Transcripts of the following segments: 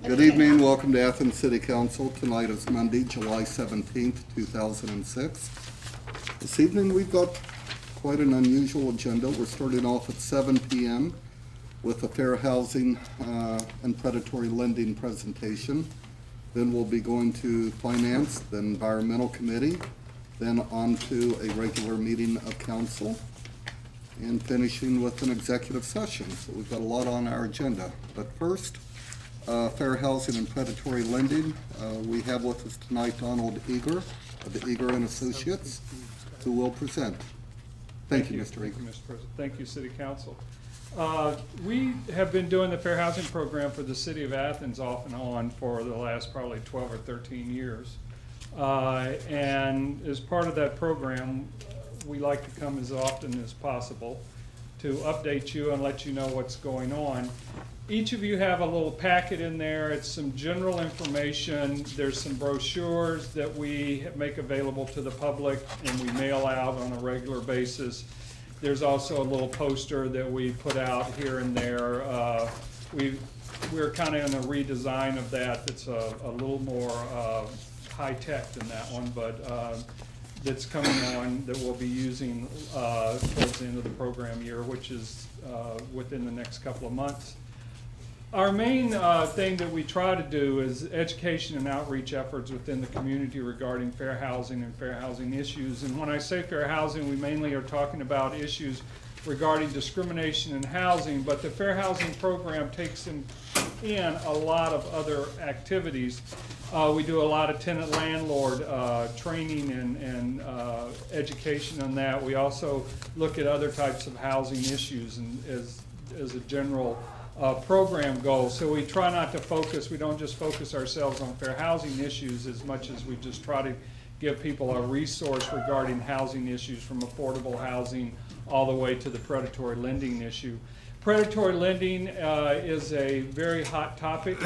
Good evening, welcome to Athens City Council. Tonight is Monday, July 17th, 2006. This evening we've got quite an unusual agenda. We're starting off at 7 p.m. with a fair housing and predatory lending presentation. Then we'll be going to Finance, the Environmental Committee, then on to a regular meeting of council, and finishing with an executive session. So we've got a lot on our agenda. But first, fair housing and predatory lending. We have with us tonight Donald Eager of the Eager and Associates, who will present. Thank you, Mr. Eager. Thank you, Mr. President. Thank you, City Council. We have been doing the fair housing program for the city of Athens off and on for the last probably 12 or 13 years. And as part of that program, we like to come as often as possible to update you and let you know what's going on. Each of you have a little packet in there. It's some general information. There's some brochures that we make available to the public and we mail out on a regular basis. There's also a little poster that we put out here and there. We're kind of in a redesign of that that's a little more high-tech than that one, but that's coming on that we'll be using towards the end of the program year, which is within the next couple of months. Our main thing that we try to do is education and outreach efforts within the community regarding fair housing and fair housing issues. And when I say fair housing, we mainly are talking about issues regarding discrimination in housing, but the fair housing program takes in a lot of other activities. We do a lot of tenant landlord training and education on that. We also look at other types of housing issues and as a general program goal. So we try not to focus, we don't just focus ourselves on fair housing issues as much as we just try to give people a resource regarding housing issues, from affordable housing all the way to the predatory lending issue. Predatory lending is a very hot topic.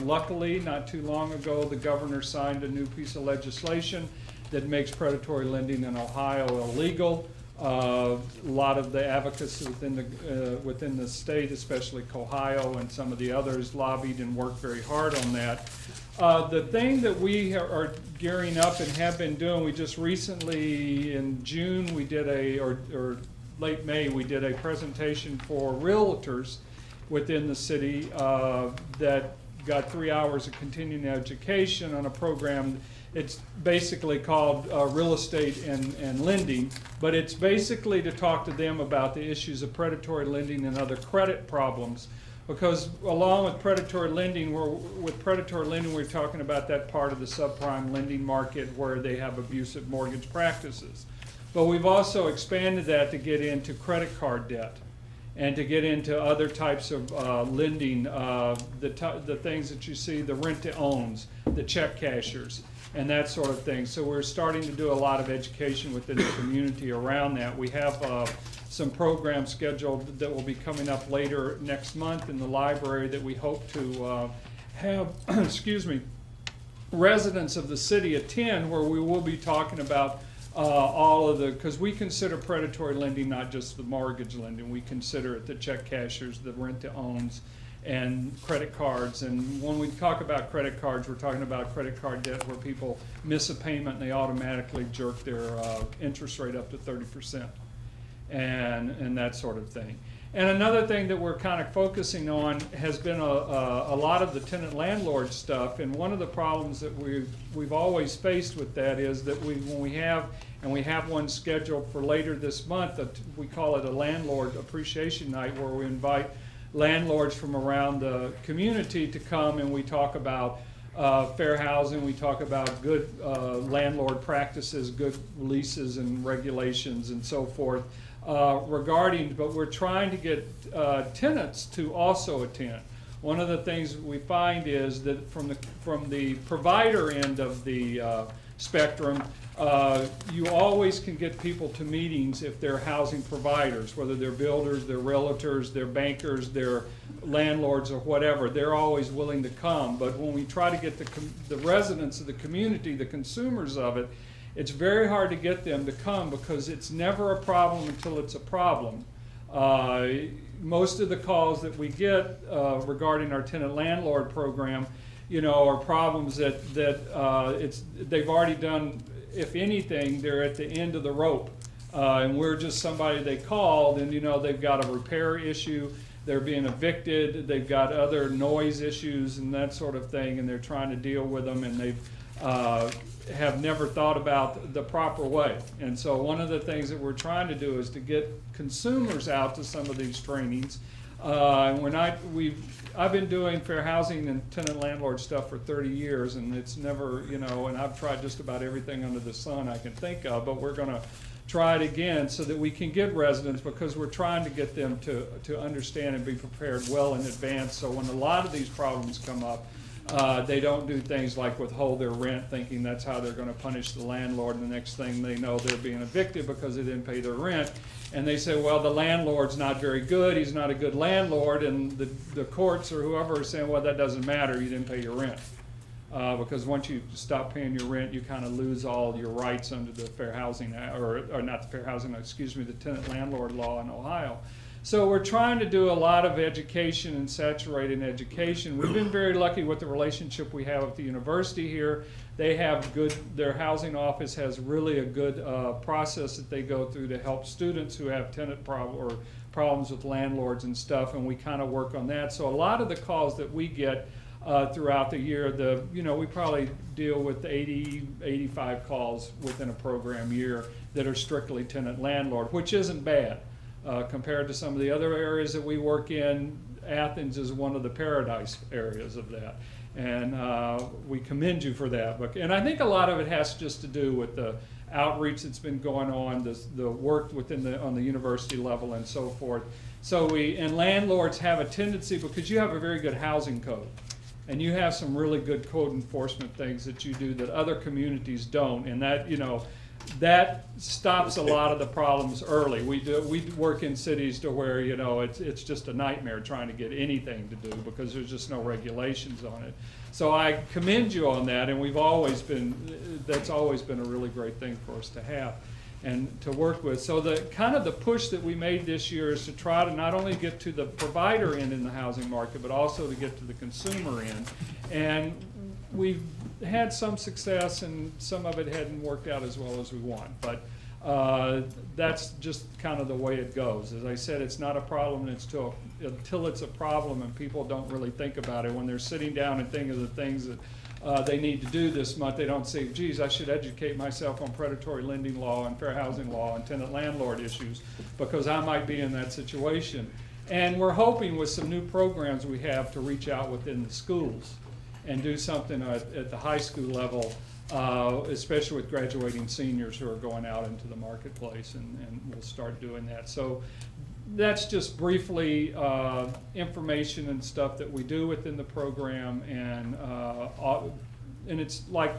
Luckily, not too long ago, the governor signed a new piece of legislation that makes predatory lending in Ohio illegal. A lot of the advocates within the state, especially Ohio and some of the others, lobbied and worked very hard on that. The thing that we are gearing up and have been doing, we just recently in June we did or late May we did a presentation for realtors within the city that got 3 hours of continuing education on a program. It's basically called Real Estate and Lending, but it's basically to talk to them about the issues of predatory lending and other credit problems. Because along with predatory lending, we're talking about that part of the subprime lending market where they have abusive mortgage practices. But we've also expanded that to get into credit card debt and to get into other types of lending, the things that you see, the rent-to-owns, the check cashers, and that sort of thing. So we're starting to do a lot of education within the community around that. We have some programs scheduled that will be coming up later next month in the library that we hope to have, excuse me, residents of the city attend, where we will be talking about all of the, because we consider predatory lending not just the mortgage lending, we consider it the check cashers, the rent-to-owns, and credit cards. And when we talk about credit cards, we're talking about credit card debt where people miss a payment and they automatically jerk their interest rate up to 30% and that sort of thing. And another thing that we're kind of focusing on has been a lot of the tenant landlord stuff. And one of the problems that we've always faced with that is that when we have one scheduled for later this month, we call it a landlord appreciation night, where we invite landlords from around the community to come, and we talk about fair housing, we talk about good landlord practices, good leases and regulations and so forth but we're trying to get tenants to also attend. One of the things we find is that from the provider end of the spectrum, you always can get people to meetings if they're housing providers, whether they're builders, they're realtors, they're bankers, they're landlords or whatever. They're always willing to come. But when we try to get the residents of the community, the consumers of it, it's very hard to get them to come, because it's never a problem until it's a problem. Most of the calls that we get regarding our tenant landlord program, you know, are problems that they've already done. If anything, they're at the end of the rope, and we're just somebody they called, and you know they've got a repair issue, they're being evicted, they've got other noise issues and that sort of thing, and they're trying to deal with them, and they've have never thought about the proper way. And so one of the things that we're trying to do is to get consumers out to some of these trainings. I've been doing fair housing and tenant landlord stuff for 30 years, and it's never, you know, and I've tried just about everything under the sun I can think of, but we're going to try it again so that we can get residents, because we're trying to get them to understand and be prepared well in advance, so when a lot of these problems come up, they don't do things like withhold their rent, thinking that's how they're going to punish the landlord, and the next thing they know they're being evicted because they didn't pay their rent. And they say, well, the landlord's not very good, he's not a good landlord, and the courts or whoever are saying, well, that doesn't matter, you didn't pay your rent. Because once you stop paying your rent, you kind of lose all your rights under the Fair Housing, or not the Fair Housing, excuse me, the tenant landlord law in Ohio. So we're trying to do a lot of education and saturating education. We've been very lucky with the relationship we have with the university here. They have their housing office has really a good process that they go through to help students who have tenant problems with landlords and stuff, and we kind of work on that. So a lot of the calls that we get throughout the year, we probably deal with 80, 85 calls within a program year that are strictly tenant landlord, which isn't bad. Compared to some of the other areas that we work in, Athens is one of the paradise areas of that. And we commend you for that. And I think a lot of it has just to do with the outreach that's been going on, the work on the university level and so forth. And landlords have a tendency, because you have a very good housing code, and you have some really good code enforcement things that you do that other communities don't, and that stops a lot of the problems early. We work in cities to where, it's just a nightmare trying to get anything to do because there's just no regulations on it. So I commend you on that, and that's always been a really great thing for us to have and to work with. So the push that we made this year is to try to not only get to the provider end in the housing market, but also to get to the consumer end. And we've had some success, and some of it hadn't worked out as well as we want. But that's just kind of the way it goes. As I said, it's not a problem until it's a problem, and people don't really think about it. When they're sitting down and thinking of the things that they need to do this month, they don't say, geez, I should educate myself on predatory lending law and fair housing law and tenant landlord issues, because I might be in that situation. And we're hoping with some new programs we have to reach out within the schools and do something at the high school level, especially with graduating seniors who are going out into the marketplace, and we'll start doing that. So that's just briefly information and stuff that we do within the program, and it's like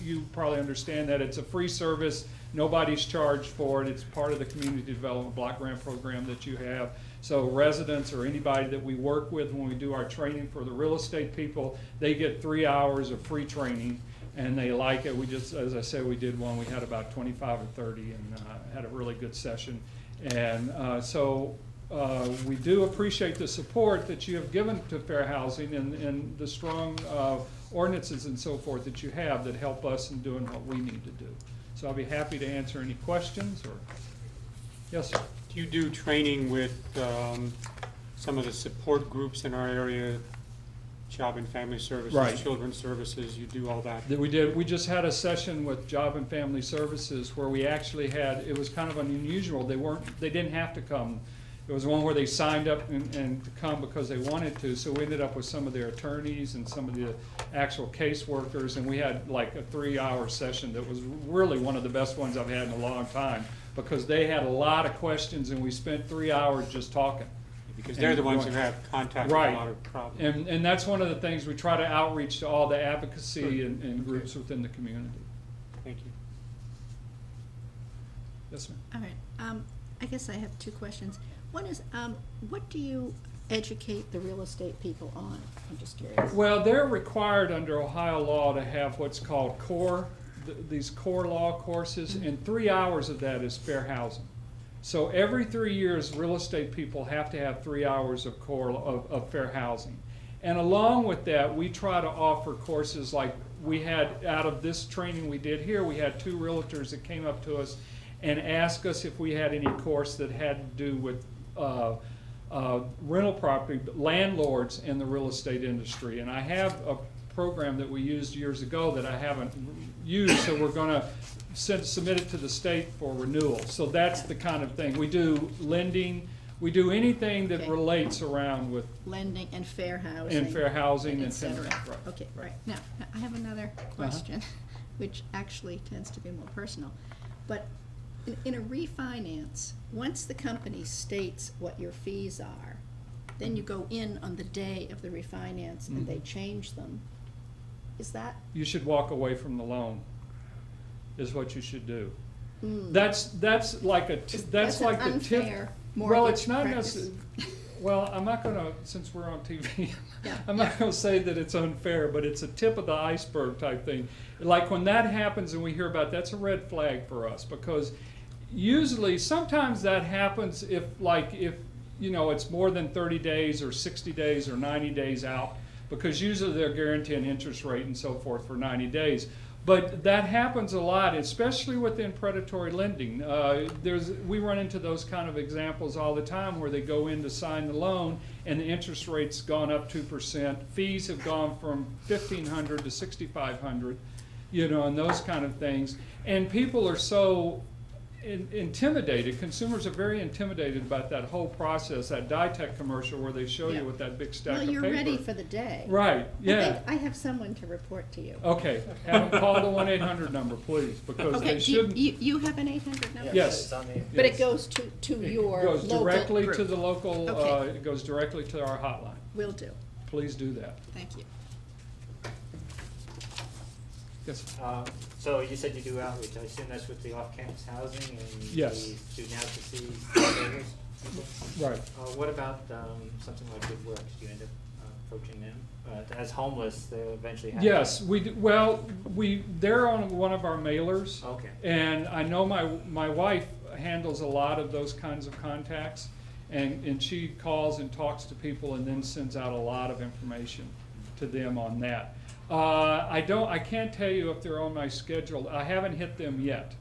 you probably understand that it's a free service. Nobody's charged for it. It's part of the community development block grant program that you have. So residents or anybody that we work with, when we do our training for the real estate people, they get 3 hours of free training, and they like it. We just, as I said, we did one. We had about 25 or 30, and had a really good session. And we do appreciate the support that you have given to fair housing, and the strong ordinances and so forth that you have that help us in doing what we need to do. So I'll be happy to answer any questions. Or yes, sir. Do you do training with some of the support groups in our area, Job and Family Services, Right. Children's Services? You do all that? That we did. We just had a session with Job and Family Services where we actually had, it was kind of unusual. They didn't have to come. It was one where they signed up and to come because they wanted to. So we ended up with some of their attorneys and some of the actual caseworkers, and we had like a 3-hour session that was really one of the best ones I've had in a long time, because they had a lot of questions, and we spent 3 hours just talking. Because they're the ones who have contact Right. with a lot of problems. And that's one of the things we try to outreach to all the advocacy and groups within the community. Thank you. Yes, ma'am. All right. I guess I have two questions. One is, what do you educate the real estate people on? I'm just curious. Well, they're required under Ohio law to have what's called these core law courses, and 3 hours of that is fair housing. So every 3 years, real estate people have to have 3 hours of fair housing. And along with that, we try to offer courses like we had out of this training we did here, we had 2 realtors that came up to us and asked us if we had any course that had to do with rental property, landlords in the real estate industry. And I have a program that we used years ago that I haven't used, so we're going to submit it to the state for renewal. So that's the kind of thing. We do lending, we do anything that Okay. relates around with Lending and fair housing. and fair housing et and cetera. right. Okay, right. Now, I have another question, which actually tends to be more personal. But in a refinance, once the company states what your fees are, then you go in on the day of the refinance and they change them. Is that? You should walk away from the loan, is what you should do. Mm. That's like That's an like the tip. unfair Well, mortgage it's not practice. necessarily, well, I'm not gonna, since we're on TV, Yeah, I'm not gonna say that it's unfair, but it's a tip of the iceberg type thing. Like when that happens and we hear about, that's a red flag for us, because usually, sometimes that happens if you know, it's more than 30 days or 60 days or 90 days out, because usually they're guaranteeing interest rate and so forth for 90 days. But that happens a lot, especially within predatory lending. We run into those kind of examples all the time where they go in to sign the loan and the interest rate's gone up 2%. Fees have gone from $1,500 to $6,500, you know, and those kind of things. And people are so intimidated. Consumers are very intimidated about that whole process. That Ditech commercial where they show Yeah. you with that big stack Well, of you're paper. ready for the day. Right, I yeah. think I have someone to report to you. Okay, have them call the 1-800 number, please, because Okay, they do you, shouldn't. you have an 800 number? Yes. It's on the. But it Yes. goes to your It goes local directly to group. the local, Okay. it goes directly to our hotline. Will do. Please do that. Thank you. Yes. So you said you do outreach, I assume that's with the off-campus housing and Yes. the student advocacy programs? Right. What about something like Good Works? Do you end up approaching them? As homeless, they'll eventually have. Yes, we do, well, they're on one of our mailers. Okay. And I know my wife handles a lot of those kinds of contacts, and she calls and talks to people and then sends out a lot of information to them on that. I can't tell you if they're on my schedule. I haven't hit them yet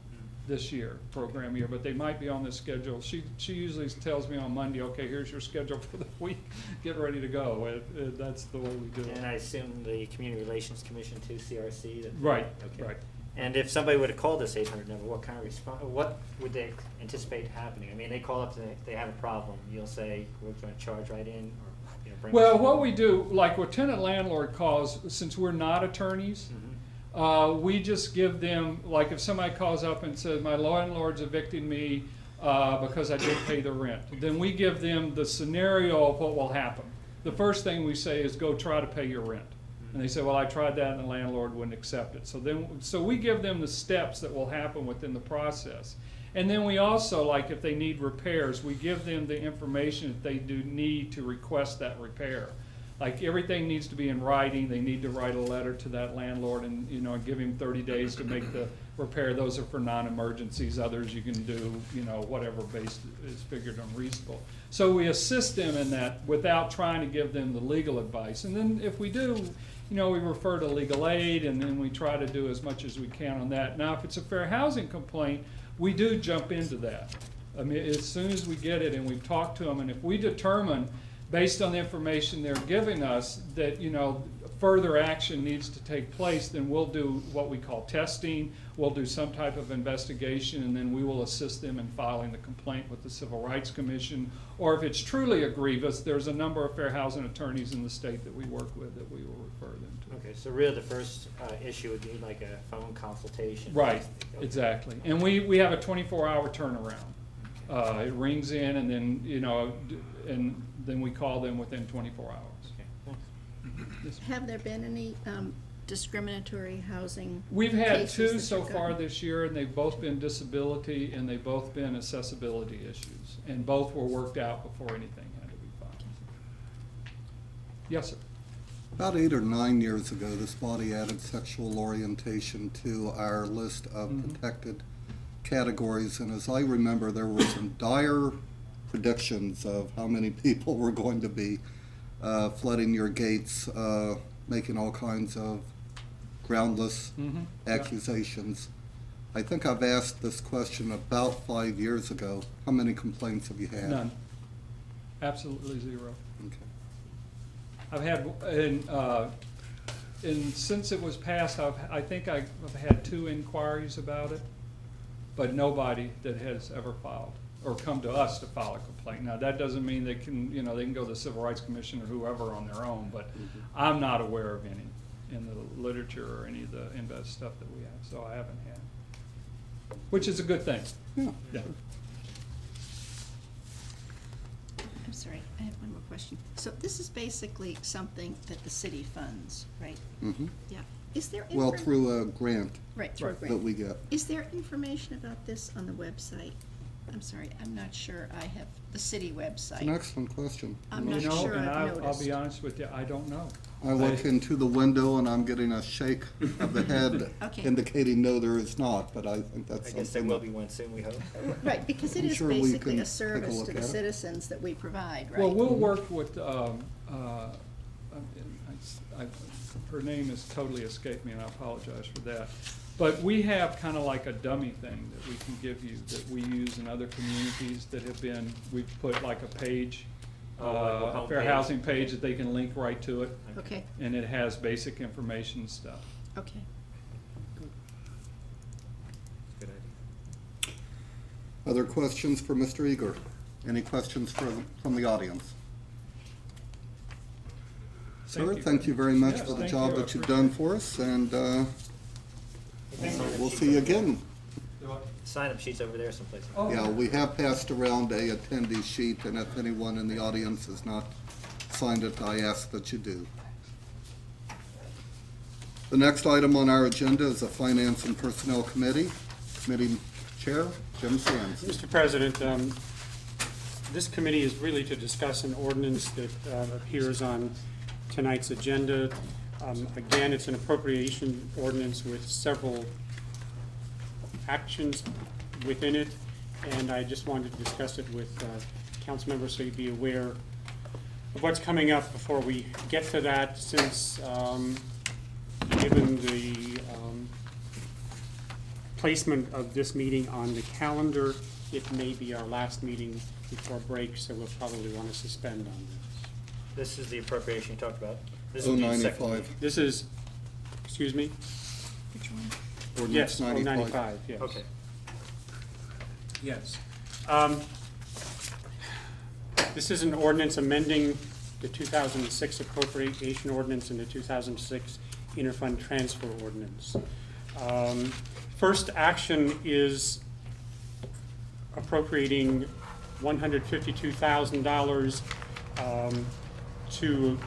this year, program year, but they might be on the schedule. She usually tells me on Monday, okay, here's your schedule for the week, get ready to go. That's the way we do it. And I assume the Community Relations Commission too, CRC? Right, Okay. right. And if somebody were to call this 800 number, what kind of response, what would they anticipate happening? I mean, they call up and they have a problem, you'll say, we're going to charge right in, or, you know, bring. Well, what we do, like what tenant landlord calls, since we're not attorneys, we just give them, like if somebody calls up and says, my landlord's evicting me because I didn't pay the rent, then we give them the scenario of what will happen. The first thing we say is go try to pay your rent. And they say, well, I tried that and the landlord wouldn't accept it. So we give them the steps that will happen within the process. And then we also, like if they need repairs, we give them the information that they do need to request that repair. Like everything needs to be in writing. They need to write a letter to that landlord and, you know, give him 30 days to make the repair. Those are for non-emergencies. Others you can do, you know, whatever based is figured unreasonable. So we assist them in that without trying to give them the legal advice. And then if we do, you know, we refer to legal aid, and then we try to do as much as we can on that. Now, if it's a fair housing complaint, we do jump into that. I mean, as soon as we get it and we've talked to them, and if we determine, based on the information they're giving us, that, you know, further action needs to take place, then we'll do what we call testing, we'll do some type of investigation, and then we will assist them in filing the complaint with the Civil Rights Commission. Or if it's truly a grievance, there's a number of fair housing attorneys in the state that we work with that we will refer them to. Okay, so really the first issue would be like a phone consultation. Right, Okay. exactly. And we have a 24-hour turnaround. It rings in, and then, you know, and then we call them within 24 hours. Okay, thanks. Yes. Have there been any discriminatory housing We've had cases two that so you've far gotten? this year, and they've both been disability, and they've both been accessibility issues. And both were worked out before anything had to be filed. Yes, sir. About 8 or 9 years ago, this body added sexual orientation to our list of protected categories, and as I remember, there were some dire predictions of how many people were going to be flooding your gates, making all kinds of groundless Mhm, yeah. accusations. I think I've asked this question about 5 years ago. How many complaints have you had? None. Absolutely zero. Okay. I've had, and since it was passed, I think I've had 2 inquiries about it, but nobody that has ever filed or come to us to file a complaint. Now, that doesn't mean they can, they can go to the Civil Rights Commission or whoever on their own, but I'm not aware of any in the literature or any of the invest stuff that we have, so I haven't had, which is a good thing. Yeah. Yeah. I'm sorry, I have one more question. So this is basically something that the city funds, right? Mm-hmm. Yeah. Is there? Well, through a grant Right, through a Right. grant. that we get. Is there information about this on the website? I'm sorry, I'm not sure I have the city It's an website. excellent question. I'm You not know, sure and I've I'll noticed. be honest with you, I don't know. I look into the window and I'm getting a shake of the head Okay. indicating no, there is not, but I think I that's guess there something will that. be one soon, we hope. Right, because it I'm is sure we basically can a take a service look to the at it. citizens that we provide, right? Well, we'll work with, her name has totally escaped me, and I apologize for that. But we have kind of like a dummy thing that we can give you that we use in other communities that have been, we've put like a page, Oh, like a a fair homepage. housing page that they can link right to it, Okay, and it has basic information and stuff. okay. Good idea. Other questions for Mr. Eager? Any questions from the audience? Sir, thank you very much Yes, for the thank job you. I that you've done for us, and we'll see you again. Sign-up sheets over there someplace. Oh. Yeah, we have passed around a attendee sheet, and if anyone in the audience has not signed it, I ask that you do. The next item on our agenda is the Finance and Personnel Committee. Committee Chair, Jim Sands. Mr. President, this committee is really to discuss an ordinance that appears on tonight's agenda. Again, it's an appropriation ordinance with several actions within it, and I just wanted to discuss it with council members so you'd be aware of what's coming up before we get to that, since given the placement of this meeting on the calendar, it may be our last meeting before break, so we'll probably want to suspend on this. This is the appropriation you talked about. This is the second 095. reading. This is, excuse me? Which one? Yes, Ordinance 95, yes. Okay. Yes. This is an ordinance amending the 2006 appropriation ordinance and the 2006 interfund transfer ordinance. First action is appropriating $152,000 to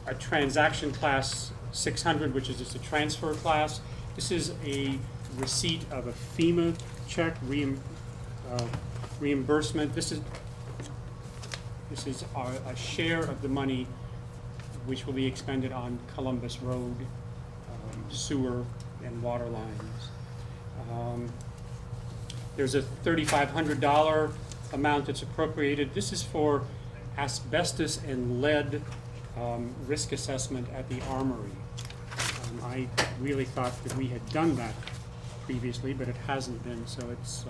a transaction class 600, which is just a transfer class. This is a receipt of a FEMA check reimbursement. This is a share of the money which will be expended on Columbus Road sewer and water lines. There's a $3,500 amount that's appropriated. This is for asbestos and lead risk assessment at the Armory. I really thought that we had done that previously, but it hasn't been, so it's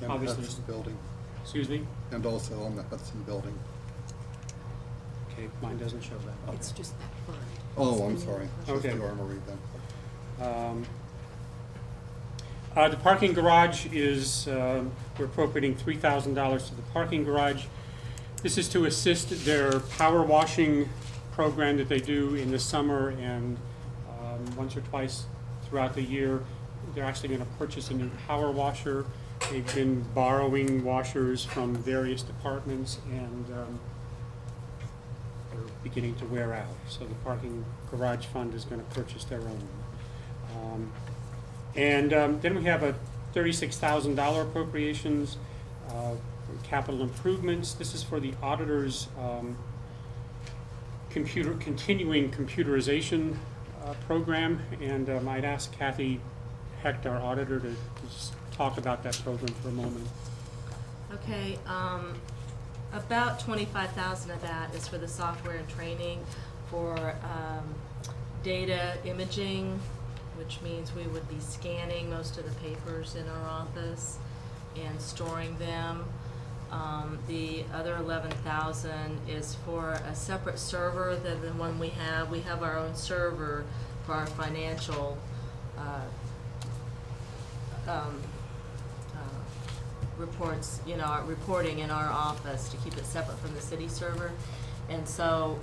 And obviously. Hudson Building, Excuse me? and also on the Hudson Building. Okay, mine doesn't show that. It's just that fund. Oh, I'm sorry. It's just Okay. the Armory then. The parking garage is, we're appropriating $3,000 to the parking garage. This is to assist their power washing program that they do in the summer and once or twice throughout the year. They're actually going to purchase a new power washer. They've been borrowing washers from various departments, and they're beginning to wear out. So the parking garage fund is going to purchase their own. Then we have a $36,000 appropriations for capital improvements. This is for the auditor's continuing computerization program, and I'd ask Kathy Hecht, our auditor, to just talk about that program for a moment. Okay, about 25,000 of that is for the software and training for data imaging, which means we would be scanning most of the papers in our office and storing them. The other 11,000 is for a separate server than the one we have. We have our own server for our financial reports, our reporting in our office, to keep it separate from the city server. And so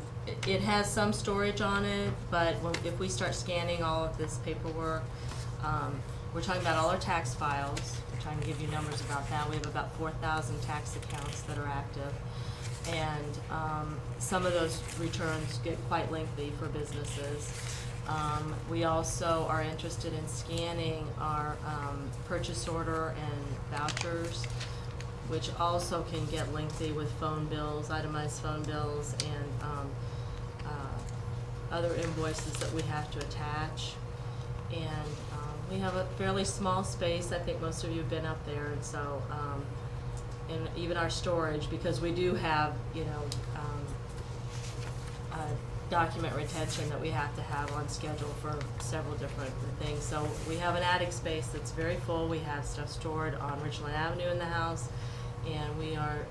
it has some storage on it, but if we start scanning all of this paperwork, we're talking about all our tax files. We're trying to give you numbers about that. We have about 4,000 tax accounts that are active. And some of those returns get quite lengthy for businesses. We also are interested in scanning our purchase order and vouchers, which also can get lengthy with phone bills, itemized phone bills, and other invoices that we have to attach. And we have a fairly small space. I think most of you have been up there, and so and even our storage, because we do have document retention that we have to have on schedule for several different things. So we have an attic space that's very full. We have stuff stored on Richland Avenue in the house, and we are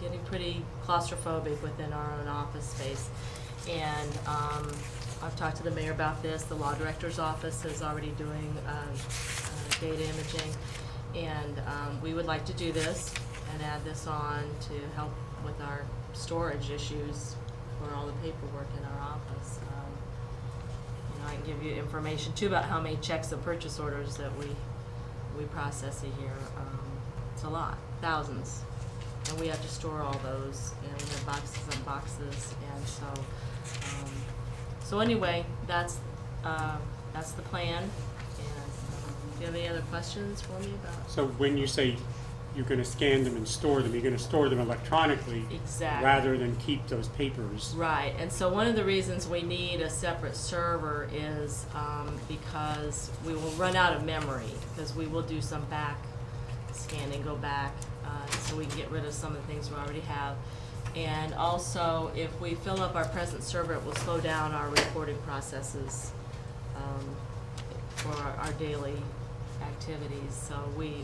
getting pretty claustrophobic within our own office space. And I've talked to the mayor about this. The law director's office is already doing data imaging, and we would like to do this and add this on to help with our storage issues for all the paperwork in our office. I can give you information too about how many checks and purchase orders that we process a year. It's a lot, thousands, and we have to store all those, and we have boxes and boxes, and so anyway, that's the plan. And do you have any other questions for me about? So when you say you're going to scan them and store them, you're going to store them electronically. Exactly. Rather than keep those papers. Right, and so one of the reasons we need a separate server is because we will run out of memory, because we will do some back scanning, go back, so we can get rid of some of the things we already have. And also, if we fill up our present server, it will slow down our reporting processes for our daily activities, so we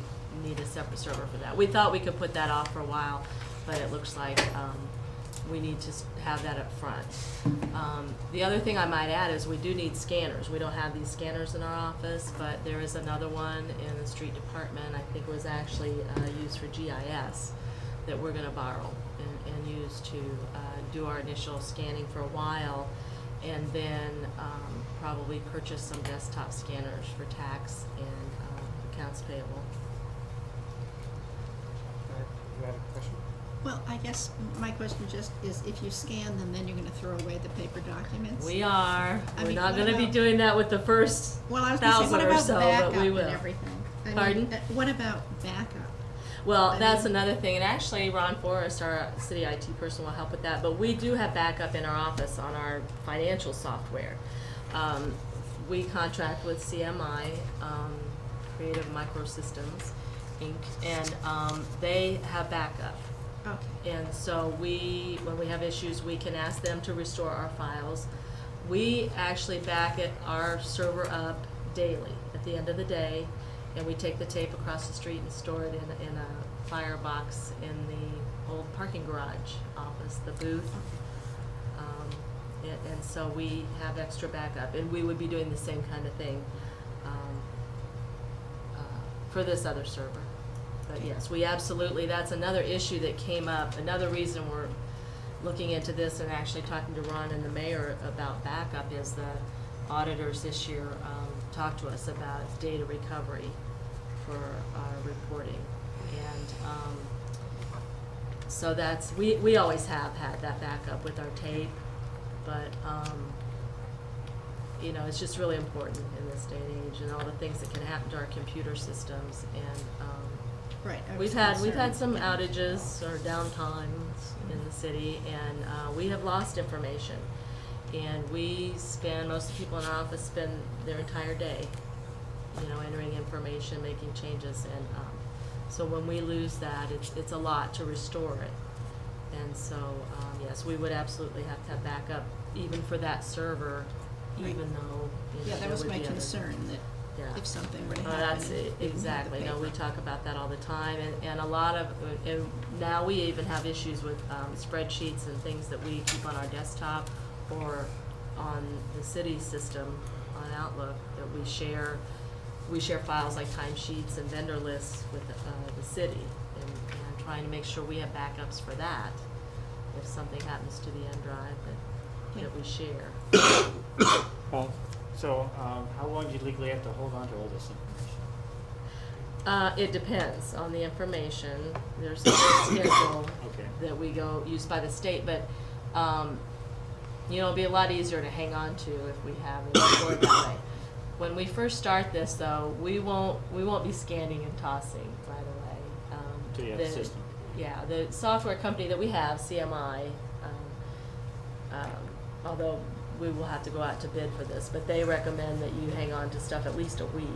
need a separate server for that. We thought we could put that off for a while, but it looks like we need to have that up front. The other thing I might add is we do need scanners. We don't have these scanners in our office, but there is another one in the street department. I think it was actually used for GIS that we're going to borrow and use to do our initial scanning for a while, and then probably purchase some desktop scanners for tax and accounts payable. You had a question? Well, I guess my question just is, if you scan them, then you're gonna throw away the paper documents? We are. I We're mean, not what going to be about- doing that with the first Well, I was gonna say, 1,000 what or about so, backup but we and will. everything? I mean, Pardon? what about backup? Well, I that's mean- another thing, and actually Ron Forrest, our city IT person, will help with that, but we do have backup in our office on our financial software. We contract with CMI, Creative Microsystems, Inc., and they have backup. Okay. And so when we have issues, we can ask them to restore our files. We actually back our server up daily at the end of the day, and we take the tape across the street and store it in a firebox in the old parking garage office, the booth. And so we have extra backup, and we would be doing the same kind of thing for this other server. But yes, we absolutely, that's another issue that came up, another reason we're looking into this and actually talking to Ron and the mayor about backup is the auditors this year talked to us about data recovery for our reporting. And so that's, we always have had that backup with our tape, but it's just really important in this day and age, and all the things that can happen to our computer systems. And Right. I was we've had concerned, some yeah. outages or downtimes in the city, and we have lost information. And most of the people in our office spend their entire day, entering information, making changes, and, so when we lose that, it's a lot to restore it. And so, yes, we would absolutely have to have backup, even for that server, Right. even though, Yeah, that there was would my be other- concern, that Yeah. if something were to Oh, happen. that's and it, we didn't have the exactly, no, we paper. talk about that all the time, and a lot of, and now we even have issues with, spreadsheets and things that we keep on our desktop or on the city system on Outlook that we share files like timesheets and vendor lists with, the city, and trying to make sure we have backups for that, if something happens to the end drive that we share. Paul? So, how long do you legally have to hold on to all this information? It depends on the information. There's a schedule Okay. that we used by the state, but, it'll be a lot easier to hang on to if we have it stored that way. When we first start this, though, we won't be scanning and tossing right away. So you have a system. Yeah, the software company that we have, CMI, although we will have to go out to bid for this, but they recommend that you hang on to stuff at least a week.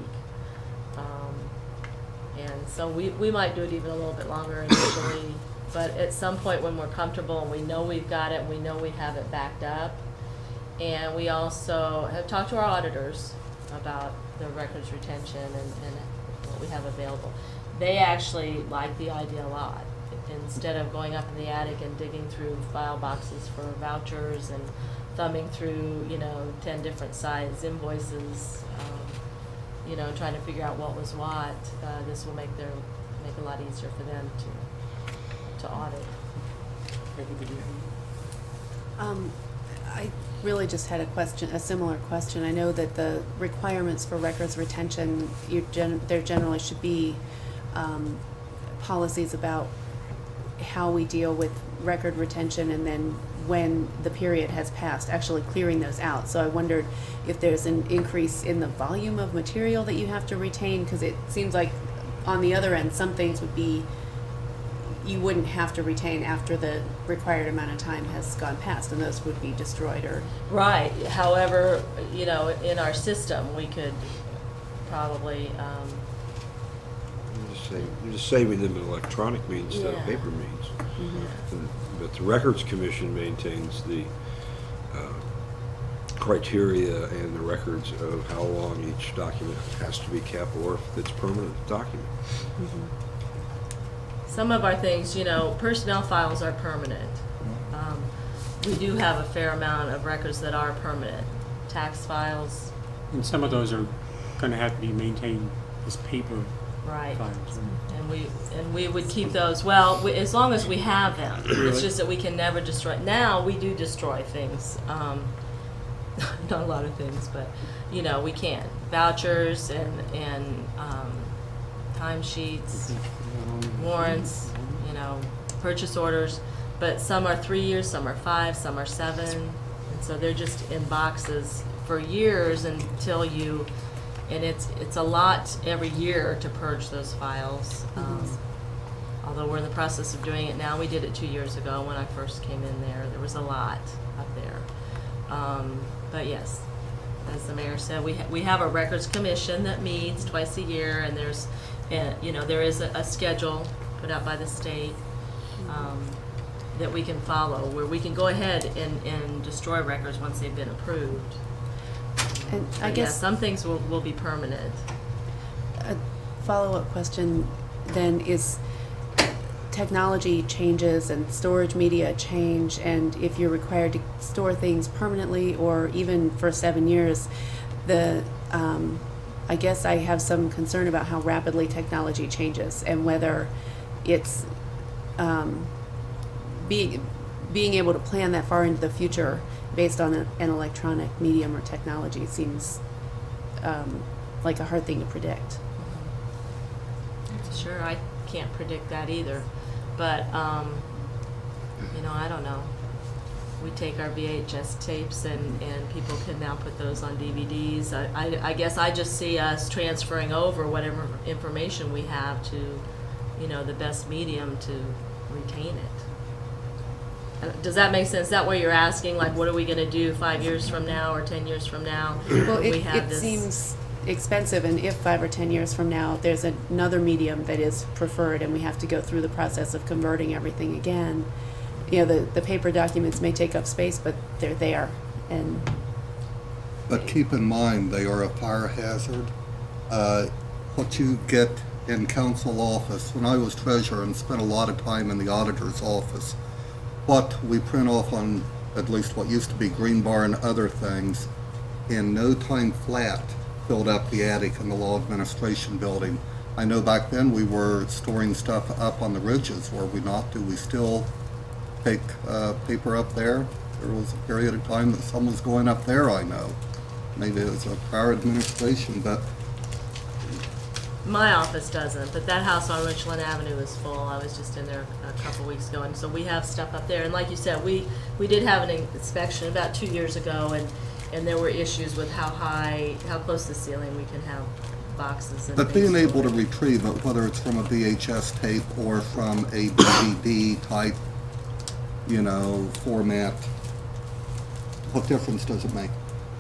And so we might do it even a little bit longer initially, but at some point when we're comfortable and we know we've got it, we know we have it backed up. And we also have talked to our auditors about the records retention and what we have available. They actually like the idea a lot. Instead of going up in the attic and digging through file boxes for vouchers and thumbing through, 10 different size invoices, trying to figure out what was what, this will make a lot easier for them to audit. Becky, did you have I really just had a similar question. I know that the requirements for records retention, there generally should be policies about how we deal with record retention, and then when the period has passed, actually clearing those out. So I wondered if there's an increase in the volume of material that you have to retain, because it seems like on the other end, some things would be, you wouldn't have to retain after the required amount of time has gone past, and those would be destroyed or... Right. However, in our system, we could probably, You're just saving them in electronic means instead of Yeah. paper means. Mm-hmm. But the Records Commission maintains the criteria and the records of how long each document has to be kept, or if it's permanent document. some of our things, personnel files are permanent. We do have a fair amount of records that are permanent. Tax files, And some of those are gonna have to be maintained as paper right. files. And we would keep those, as long as we have them. It's Really? just that we can never destroy. Now, we do destroy things. Not a lot of things, but, we can. Vouchers and timesheets, warrants, purchase orders. But some are 3 years, some are 5, some are 7. And so they're just in boxes for years until and it's a lot every year to purge those files. Although we're in the process of doing it now. We did it 2 years ago when I first came in there. There was a lot up there. But yes, as the mayor said, we have a records commission that meets twice a year, and there's, there is a schedule put out by the state that we can follow, where we can go ahead and destroy records once they've been approved. And I But guess yes, some things will be permanent. a follow-up question then is, technology changes and storage media change, and if you're required to store things permanently or even for 7 years, I guess I have some concern about how rapidly technology changes and whether it's being able to plan that far into the future based on an electronic medium or technology seems like a hard thing to predict. Sure, I can't predict that either, but, I don't know. We take our VHS tapes and people can now put those on DVDs. I guess I just see us transferring over whatever information we have to, the best medium to retain it. Does that make sense? Is that what you're asking? Like, what are we gonna do 5 years from now or 10 years from now? Well, We have it this- seems expensive, and if 5 or 10 years from now there's another medium that is preferred and we have to go through the process of converting everything again, you know, the paper documents may take up space, but they're there. And But keep in mind, they are a fire hazard. What you get in council office, when I was treasurer and spent a lot of time in the auditor's office, what we print off on at least what used to be green bar and other things, in no time flat filled up the attic in the law administration building. I know back then we were storing stuff up on the ridges, were we not? Do we still take paper up there? There was a period of time that some was going up there, I know. Maybe it was a prior administration, but My office doesn't, but that house on Richland Avenue is full. I was just in there a couple weeks ago, and so we have stuff up there. And like you said, we did have an inspection about 2 years ago, and there were issues with how close to the ceiling we can have boxes and But things being able to stored. retrieve it, whether it's from a VHS tape or from a DVD type, format, what difference does it make?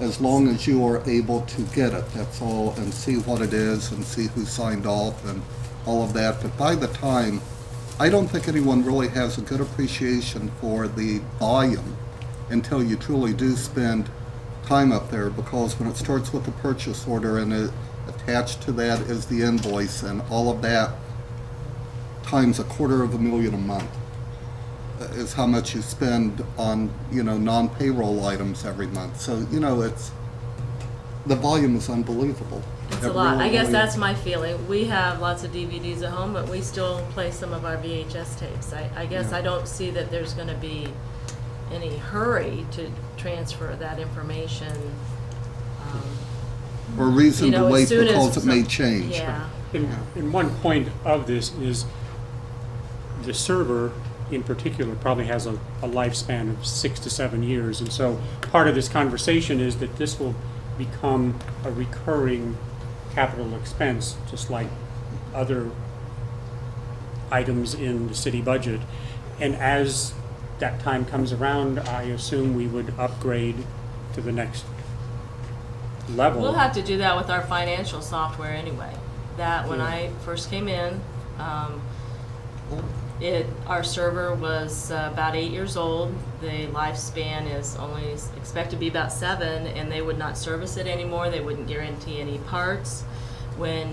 As long as you are able to get it, that's all, and see what it is and see who signed off and all of that. But by the time, I don't think anyone really has a good appreciation for the volume until you truly do spend time up there, because when it starts with the purchase order and attached to that is the invoice and all of that, times $250,000 a month is how much you spend on, non-payroll items every month. So, the volume is unbelievable. It's It a lot. I really, guess really that's is. my feeling. We have lots of DVDs at home, but we still play some of our VHS tapes. I guess Yeah. I don't see that there's gonna be any hurry to transfer that information. Or reason to as wait soon as because it may some- change. Yeah. And one point of this is the server in particular probably has a lifespan of 6 to 7 years. And so part of this conversation is that this will become a recurring capital expense, just like other items in the city budget. And as that time comes around, I assume we would upgrade to the next level. We'll have to do that with our financial software anyway. That, when I first came in, our server was about 8 years old. The lifespan is only expected to be about 7, and they would not service it anymore. They wouldn't guarantee any parts. When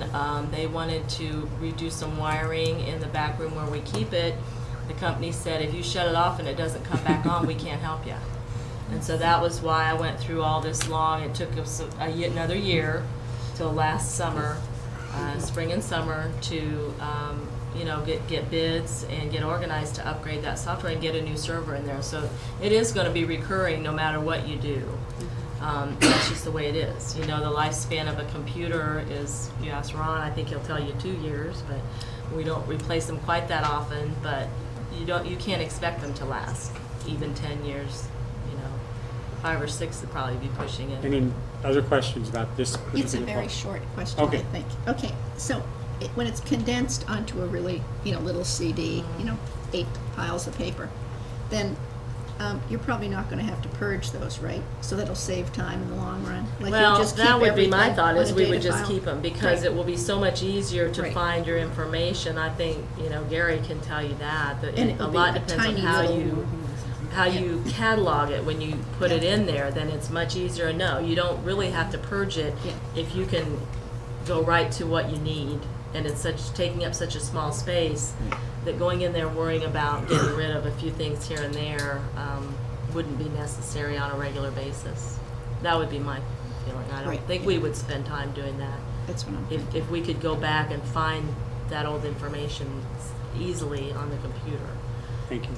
they wanted to redo some wiring in the back room where we keep it, the company said, if you shut it off and it doesn't come back on, we can't help you. And so that was why I went through all this long. It took us another year till last summer, spring and summer, to get bids and get organized to upgrade that software and get a new server in there. So it is going to be recurring no matter what you do. That's just the way it is. The lifespan of a computer is, you ask Ron, I think he'll tell you 2 years, but we don't replace them quite that often. But you can't expect them to last even 10 years. 5 or 6 would probably be pushing it. Any other questions about this particular It's a very part? short question, Okay. I think. Okay, so when it's condensed onto a really, little CD, 8 piles of paper, then you're probably not gonna have to purge those, right? So that'll save time in the long run? Like, you'll Well, just keep that would be my everything thought, on is a we data would just file? keep them, because Right. it will be so much easier to Right. find your information. I think, Gary can tell you that And a it'll be lot a depends on tiny how little- you catalog it. When you put it in there, then it's much easier. No, you don't really have to purge it Yeah. if you can go right to what you need, and it's taking up such a small space that going in there worrying about getting rid of a few things here and there wouldn't be necessary on a regular basis. That would be my feeling. I don't Right, think yeah. we would spend time doing that. That's what I'm thinking. If we could go back and find that old information easily on the computer. Thank you.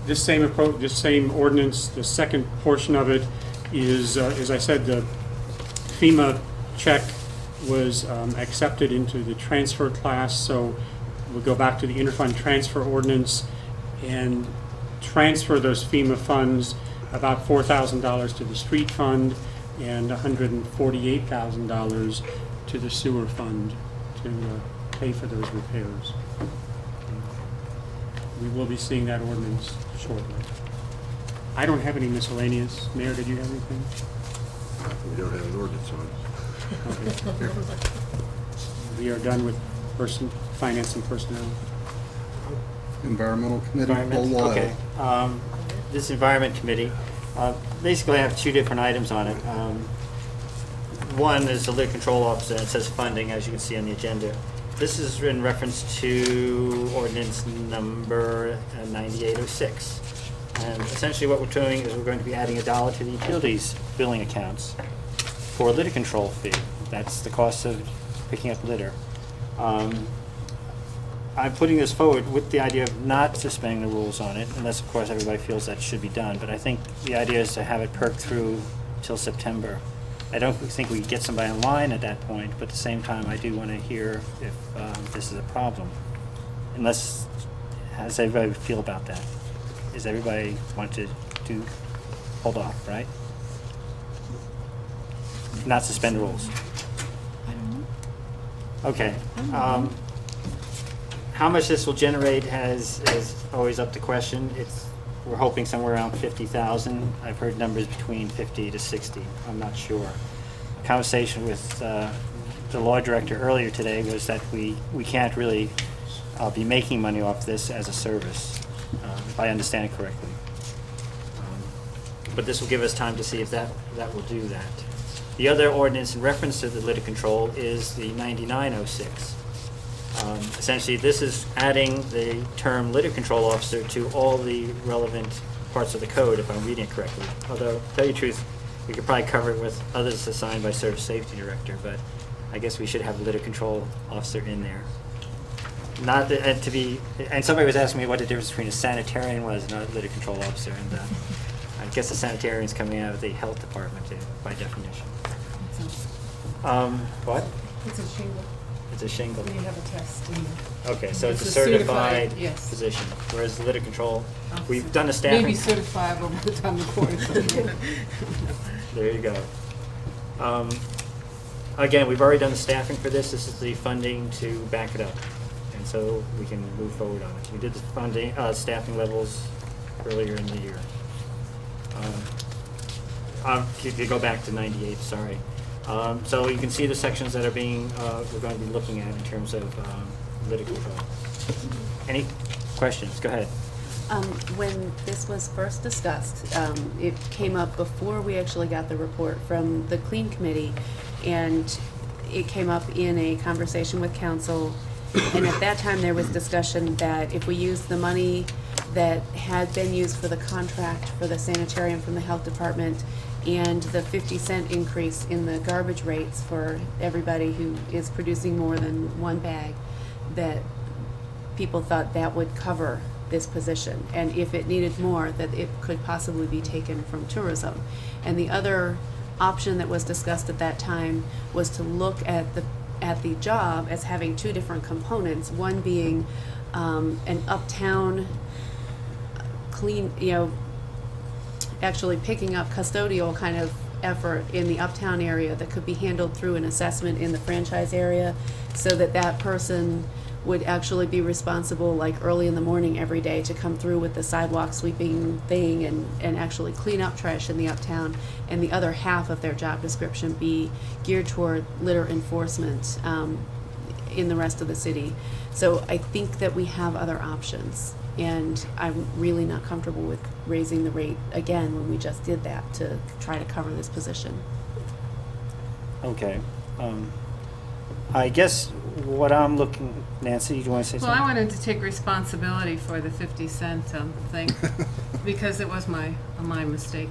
This same approach, this same ordinance, the second portion of it is, as I said, the FEMA check was accepted into the transfer class, so we'll go back to the interfund transfer ordinance and transfer those FEMA funds, about $4,000 to the street fund and $148,000 to the sewer fund to pay for those repairs. We will be seeing that ordinance shortly. I don't have any miscellaneous. Mayor, did you have anything? We don't have an ordinance on it. We are done with finance and personnel. Environmental Committee, Paul Environment, Lyle. okay. This Environment Committee, basically I have two different items on it. One is the liquor control officer, and it says funding, as you can see on the agenda. This is in reference to ordinance number 9806. And essentially what we're doing is we're going to be adding $1 to the utilities billing accounts for a litter control fee. That's the cost of picking up litter. I'm putting this forward with the idea of not suspending the rules on it, unless of course everybody feels that should be done. But I think the idea is to have it perked through till September. I don't think we can get somebody online at that point, but at the same time, I do want to hear if this is a problem. Unless, how does everybody feel about that? Does everybody want to hold off, right? Not suspend rules. I don't know. Okay. How much this will generate is always up to question. We're hoping somewhere around 50,000. I've heard numbers between 50 to 60. I'm not sure. A conversation with the law director earlier today was that we can't really be making money off this as a service, if I understand it correctly. But this will give us time to see if that will do that. The other ordinance in reference to the litter control is the 9906. Essentially, this is adding the term litter control officer to all the relevant parts of the code, if I'm reading it correctly. Although, to tell you the truth, we could probably cover it with others assigned by service safety director, but I guess we should have a litter control officer in there. Not that, and somebody was asking me what the difference between a sanitarian was and a litter control officer, and I guess the sanitarian's coming out of the health department by definition. What? It's a shingle. It's a shingle. We have a test in there. Okay, so it's a It's a certified yes. position, whereas the litter control, we've Officer. done a staffing. Maybe certifiable by the time the court is over. There you go. Again, we've already done the staffing for this. This is the funding to back it up, and so we can move forward on it. We did the funding, staffing levels earlier in the year. You go back to 98, sorry. So you can see the sections that are being, we're going to be looking at in terms of litter control. Any questions? Go ahead. When this was first discussed, it came up before we actually got the report from the Clean Committee, and it came up in a conversation with council, and at that time there was discussion that if we use the money that had been used for the contract for the sanitarium from the health department and the 50-cent increase in the garbage rates for everybody who is producing more than one bag, that people thought that would cover this position, and if it needed more, that it could possibly be taken from tourism. And the other option that was discussed at that time was to look at the job as having two different components, one being an uptown clean, actually picking up custodial kind of effort in the uptown area that could be handled through an assessment in the franchise area, so that that person would actually be responsible like early in the morning every day to come through with the sidewalk sweeping thing and actually clean up trash in the uptown, and the other half of their job description be geared toward litter enforcement in the rest of the city. So I think that we have other options, and I'm really not comfortable with raising the rate again when we just did that to try to cover this position. Okay. I guess what I'm looking, Nancy, do you want to say Well, I something? wanted to take responsibility for the 50-cent thing, because it was my mistake.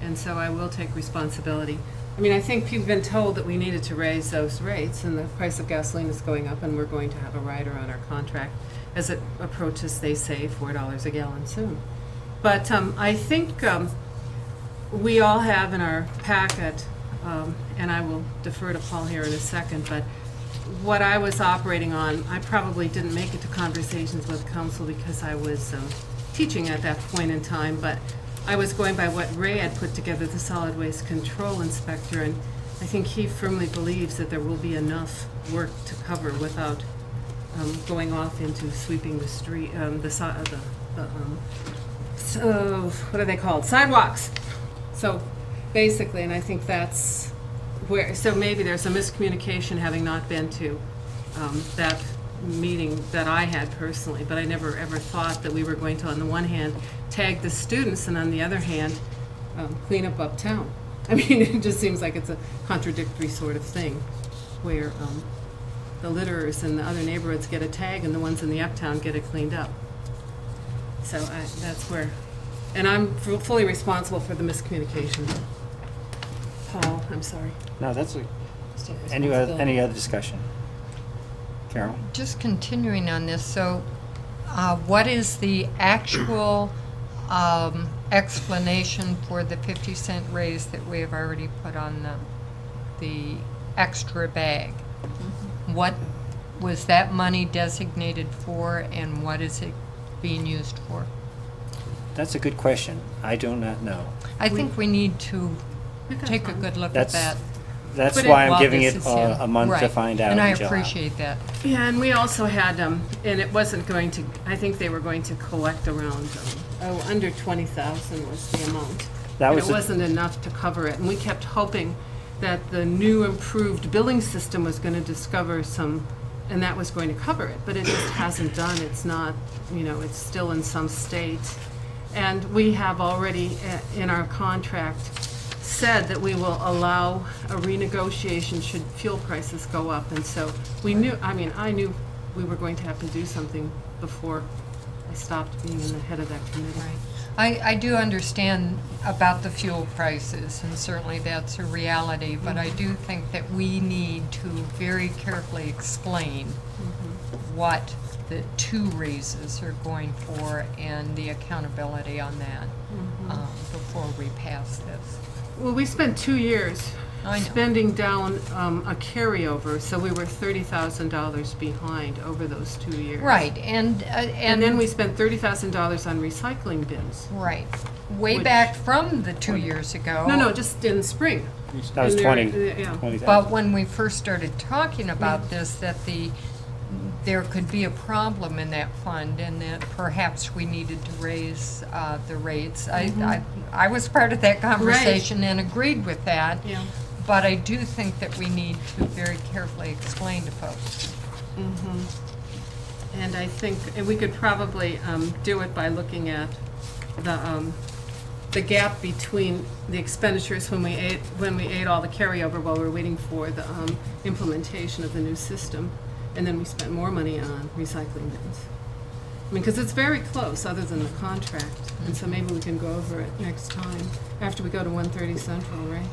And so I will take responsibility. I mean, I think you've been told that we needed to raise those rates, and the price of gasoline is going up, and we're going to have a rider on our contract as it approaches, they say, $4 a gallon soon. But I think we all have in our packet, and I will defer to Paul here in a second, but what I was operating on, I probably didn't make it to conversations with council because I was teaching at that point in time, but I was going by what Ray had put together, the solid waste control inspector, and I think he firmly believes that there will be enough work to cover without going off into sweeping the street, what are they called? Sidewalks. So basically, and I think that's where, so maybe there's a miscommunication having not been to that meeting that I had personally, but I never ever thought that we were going to, on the one hand, tag the students, and on the other hand, clean up uptown. I mean, it just seems like it's a contradictory sort of thing, where the litterers in the other neighborhoods get a tag and the ones in the uptown get it cleaned up. So that's where, and I'm fully responsible for the miscommunication. Paul, I'm sorry. No, that's Take any responsibility. other discussion? Carol? Just continuing on this, so what is the actual explanation for the 50-cent raise that we have already put on the extra bag? What was that money designated for, and what is it being used for? That's a good question. I do not know. I think we need to We got take a time. good look at That's, that. that's But why I'm while giving this it is in. a month to Right. find out And I in July. appreciate that. Yeah, and we also had, and it wasn't going to, I think they were going to collect around, under 20,000 was the amount. That And was it the- wasn't enough to cover it, and we kept hoping that the new improved billing system was going to discover some, and that was going to cover it, but it just hasn't done. It's not, it's still in some state. And we have already, in our contract, said that we will allow a renegotiation should fuel prices go up. And so we knew, I knew we were going to have to do something before I stopped being in the head of that committee. I do understand about the fuel prices, and certainly that's a reality, but I do think that we need to very carefully explain what the two raises are going for and the accountability on that before we pass this. Well, we spent 2 years I know. spending down a carryover, so we were $30,000 behind over those 2 years. Right, And then we spent $30,000 on recycling bins. Right, way Which- back from the 2 years ago. No, just in spring. That was And 20. yeah. 20,000. But when we first started talking about this, that there could be a problem in that fund, and that perhaps we needed to raise the rates. I was part of that conversation and agreed with that. Yeah. But I do think that we need to very carefully explain to folks. And I think we could probably do it by looking at the gap between the expenditures when we ate all the carryover while we were waiting for the implementation of the new system, and then we spent more money on recycling bins. I mean, because it's very close, other than the contract, and so maybe we can go over it next time after we go to 130 Central, right?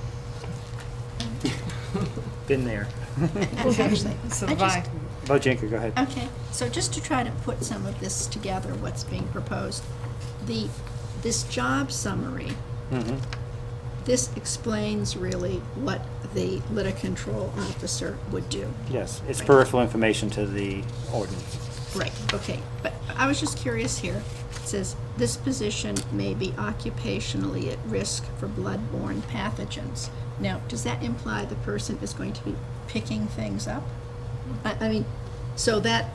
Been there. Actually, So I bye. Bojinka, go ahead. Okay, so just to try to put some of this together, what's being proposed, this job summary, this explains really what the litter control officer would do. Yes, it's peripheral information to the ordinance. Right, okay, but I was just curious here. It says, this position may be occupationally at risk for blood-borne pathogens. Now, does that imply the person is going to be picking things up? I mean, so that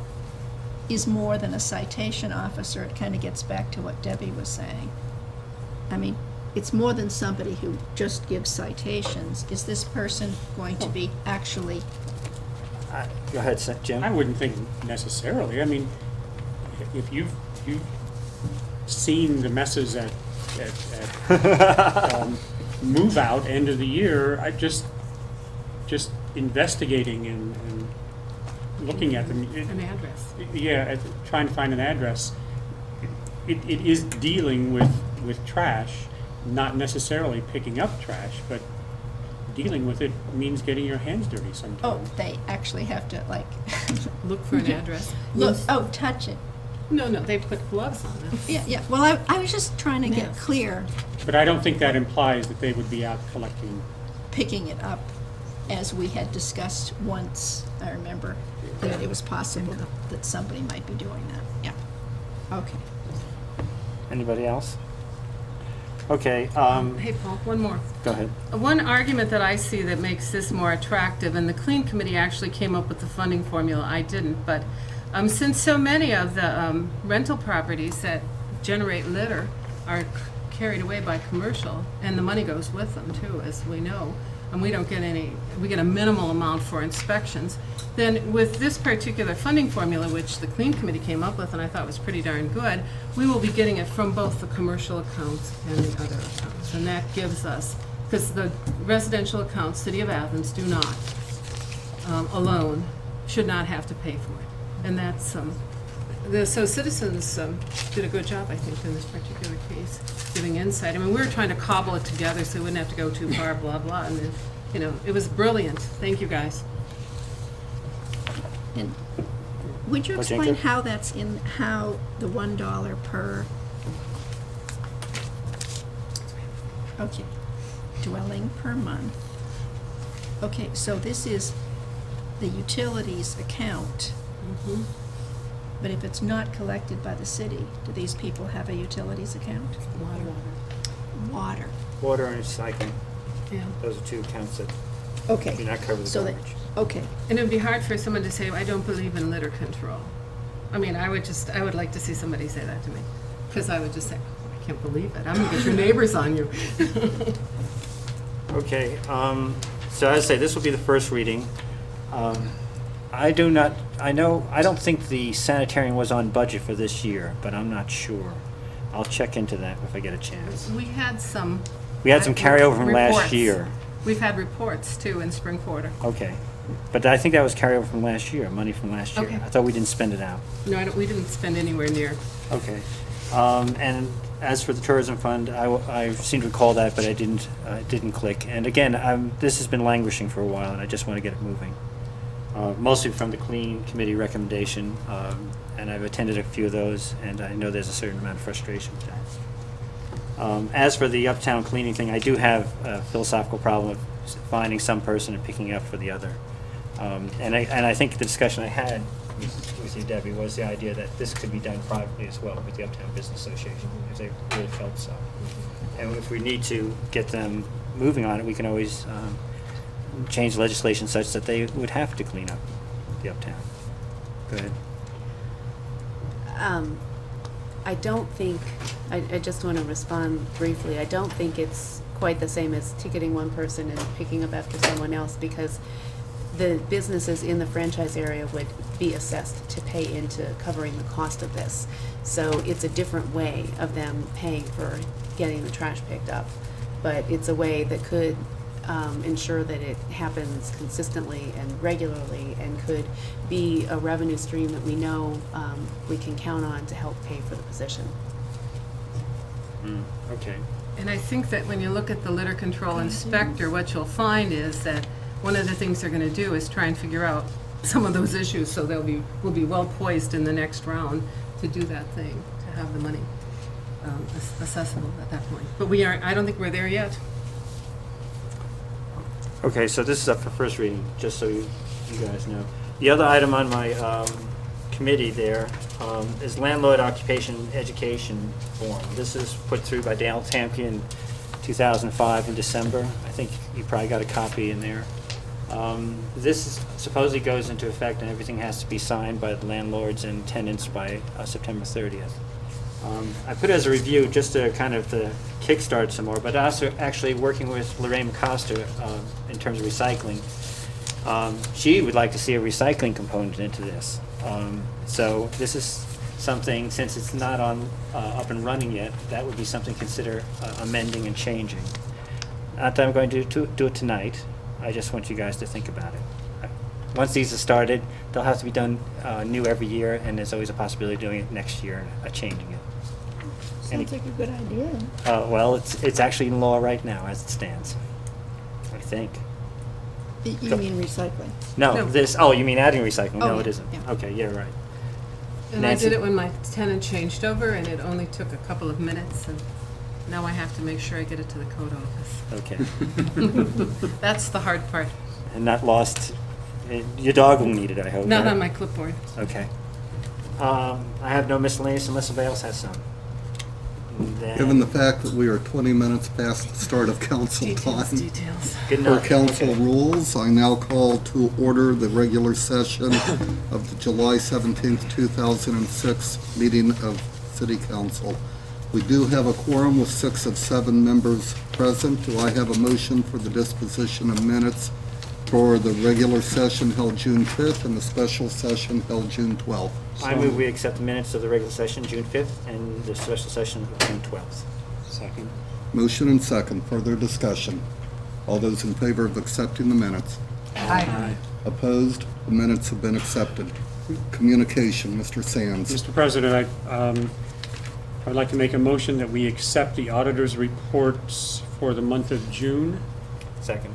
is more than a citation officer. It kind of gets back to what Debbie was saying. I mean, it's more than somebody who just gives citations. Is this person going to be actually, Go ahead, Jim. I wouldn't think necessarily. I mean, if you've seen the messes at move out end of the year, I just investigating and looking at them. An address. Yeah, trying to find an address. It is dealing with trash, not necessarily picking up trash, but dealing with it means getting your hands dirty sometimes. oh, they actually have to, like, Look for an address. look, oh, touch it. No, they put gloves on it. Yeah, well, I was just trying to get clear, But I don't think that implies that they would be out collecting. picking it up, as we had discussed once, I remember, that it was possible that somebody might be doing that, yeah. Okay. Anybody else? Okay, Hey, Paul, one more. go ahead. One argument that I see that makes this more attractive, and the Clean Committee actually came up with the funding formula, I didn't, but since so many of the rental properties that generate litter are carried away by commercial, and the money goes with them too, as we know, and we don't get any, we get a minimal amount for inspections, then with this particular funding formula, which the Clean Committee came up with, and I thought was pretty darn good, we will be getting it from both the commercial accounts and the other accounts. And that gives us, because the residential accounts, City of Athens, do not, alone, should not have to pay for it. And that's, so citizens did a good job, I think, in this particular case, giving insight. I mean, we were trying to cobble it together so we wouldn't have to go too far, blah, blah, and then, you know, it was brilliant. Thank you, guys. And would you What's explain Anchor? how that's in, how the $1 per, okay, dwelling per month. Okay, so this is the utilities account, but if it's not collected by the city, do these people have a utilities account? Water. Water and recycling, Yeah. those are two accounts that Okay. do not cover the So that- garbage. Okay, And it would be hard for someone to say, I don't believe in litter control. I mean, I would like to see somebody say that to me, because I would just say, I can't believe it, I'm gonna get your neighbors on you. Okay, so as I say, this will be the first reading. I don't think the sanitarium was on budget for this year, but I'm not sure. I'll check into that if I get a chance. We had some. We had some carryover from last reports. year. We've had reports too in spring quarter. Okay, but I think that was carryover from last year, money from last year. Okay. I thought we didn't spend it out. No, we didn't spend anywhere near. Okay. And as for the tourism fund, I seem to recall that, but it didn't click. And again, this has been languishing for a while, and I just want to get it moving. Mostly from the Clean Committee recommendation, and I've attended a few of those, and I know there's a certain amount of frustration with that. As for the uptown cleaning thing, I do have a philosophical problem of finding some person and picking up for the other. And I think the discussion I had with you, Debbie, was the idea that this could be done privately as well with the Uptown Business Association, if they really felt so. And if we need to get them moving on it, we can always change legislation such that they would have to clean up the uptown. Go ahead. I don't think, I just want to respond briefly, I don't think it's quite the same as ticketing one person and picking up after someone else, because the businesses in the franchise area would be assessed to pay into covering the cost of this. So it's a different way of them paying for getting the trash picked up. But it's a way that could ensure that it happens consistently and regularly, and could be a revenue stream that we know we can count on to help pay for the position. Okay. And I think that when you look at the litter control inspector, what you'll find is that one of the things they're gonna do is try and figure out some of those issues, so we'll be well poised in the next round to do that thing, to have the money accessible at that point. But I don't think we're there yet. Okay, so this is up for first reading, just so you guys know. The other item on my committee there is landlord occupation education form. This is put through by Dale Tamke in 2005 in December. I think you probably got a copy in there. This supposedly goes into effect, and everything has to be signed by the landlords and tenants by September 30th. I put it as a review just to kind of kickstart some more, but also actually working with Lorraine Costa in terms of recycling. She would like to see a recycling component into this. So this is something, since it's not up and running yet, that would be something to consider amending and changing. Not that I'm going to do it tonight. I just want you guys to think about it. Once these are started, they'll have to be done new every year, and there's always a possibility of doing it next year, changing it. sounds like a good idea. Well, it's actually in law right now as it stands, I think. You mean recycling? No, No. you mean adding recycling? Oh, No, yeah, it isn't. yeah. Okay, yeah, right. And Nancy? I did it when my tenant changed over, and it only took a couple of minutes, and now I have to make sure I get it to the code office. Okay. That's the hard part. And not lost, your dog will need it, I hope. Not right? on my clipboard. Okay. I have no miscellaneous unless somebody else has some. Then- Given the fact that we are 20 minutes past the start of council Details, time, details. Good per enough. council Okay. rules, I now call to order the regular session of the July 17th, 2006 meeting of City Council. We do have a quorum with 6 of 7 members present. Do I have a motion for the disposition of minutes for the regular session held June 5th and the special session held June 12th? I move we accept the minutes of the regular session, June 5th, and the special session of June 12th. Second. Motion and second. Further discussion. All those in favor of accepting the minutes? Aye. Opposed? The minutes have been accepted. Communication, Mr. Sands. Mr. President, I would like to make a motion that we accept the auditor's reports for the month of June. Second.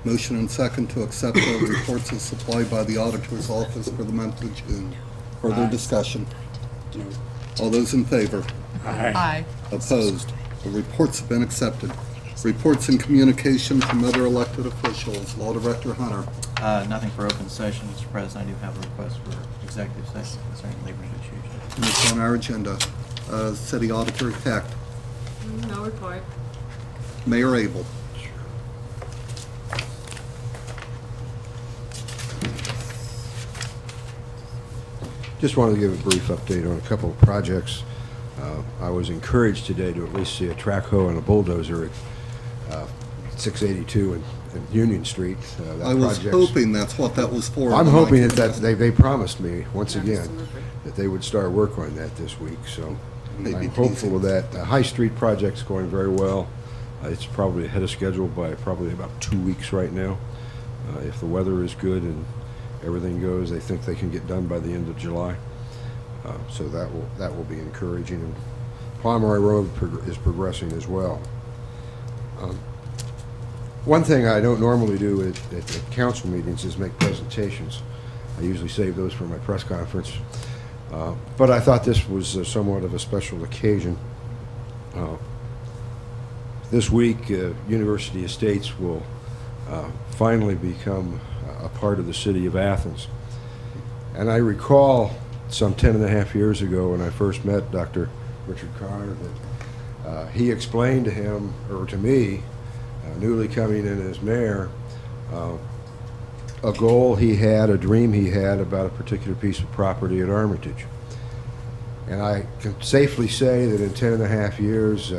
Motion and second to accept the reports as supplied by the auditor's office for the month of June. Further discussion. All those in favor? Aye. Opposed? The reports have been accepted. Reports and communication from other elected officials. Law Director Hunter. Nothing for open session, Mr. President. I do have a request for executive session concerning labor negotiations. And it's on our agenda. City Auditor Hecht. No report. Mayor Abel. Just wanted to give a brief update on a couple of projects. I was encouraged today to at least see a track hoe and a bulldozer at 682 and Union Street. That I was project's- hoping that's what that was for. I'm but hoping I- that they promised me, once again, that they would start work on that this week, so Maybe I'm teasing. hopeful of that. The High Street project's going very well. It's probably ahead of schedule by probably about 2 weeks right now. If the weather is good and everything goes, they think they can get done by the end of July. So that will be encouraging. And Pomeroy Road is progressing as well. One thing I don't normally do at council meetings is make presentations. I usually save those for my press conference. But I thought this was somewhat of a special occasion. This week, University Estates will finally become a part of the city of Athens. And I recall some 10.5 years ago when I first met Dr. Richard Connor that he explained to him, or to me, newly coming in as mayor, a goal he had, a dream he had about a particular piece of property at Armitage. And I can safely say that in 10.5 years,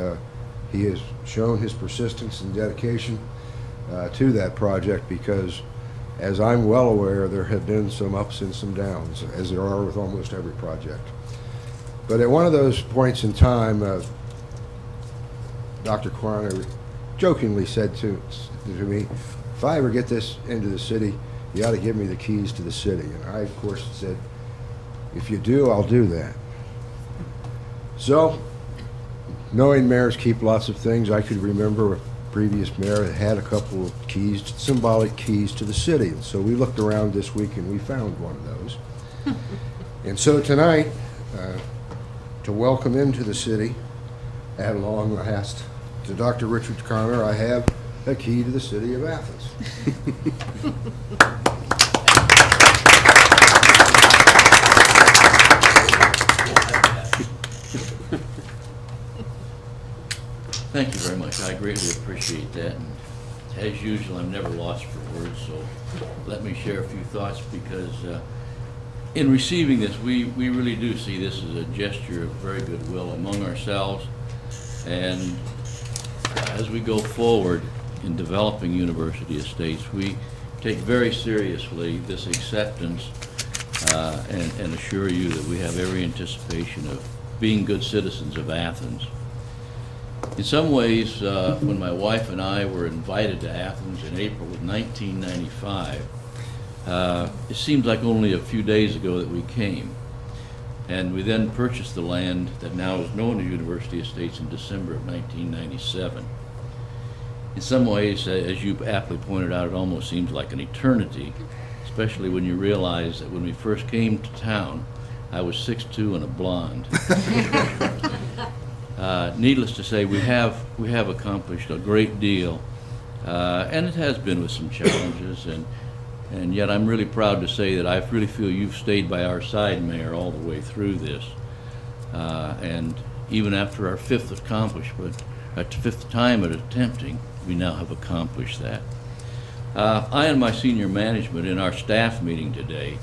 he has shown his persistence and dedication to that project, because, as I'm well aware, there have been some ups and some downs, as there are with almost every project. But at one of those points in time, Dr. Connor jokingly said to me, if I ever get this into the city, you ought to give me the keys to the city. And I, of course, said, if you do, I'll do that. So, knowing mayors keep lots of things, I could remember a previous mayor that had a couple of keys, symbolic keys to the city. And so we looked around this week and we found one of those. And so tonight, to welcome into the city, at long last, to Dr. Richard Connor, I have a key to the city of Athens. Thank you very much. I greatly appreciate that. And as usual, I'm never lost for words, so let me share a few thoughts, because in receiving this, we really do see this as a gesture of very goodwill among ourselves. And as we go forward in developing University Estates, we take very seriously this acceptance and assure you that we have every anticipation of being good citizens of Athens. In some ways, when my wife and I were invited to Athens in April of 1995, it seems like only a few days ago that we came. And we then purchased the land that now is known as University Estates in December of 1997. In some ways, as you aptly pointed out, it almost seems like an eternity, especially when you realize that when we first came to town, I was 6'2" and a blonde. Needless to say, we have accomplished a great deal, and it has been with some challenges, and yet I'm really proud to say that I really feel you've stayed by our side, Mayor, all the way through this. And even after our fifth accomplishment, fifth time at attempting, we now have accomplished that. I and my senior management in our staff meeting today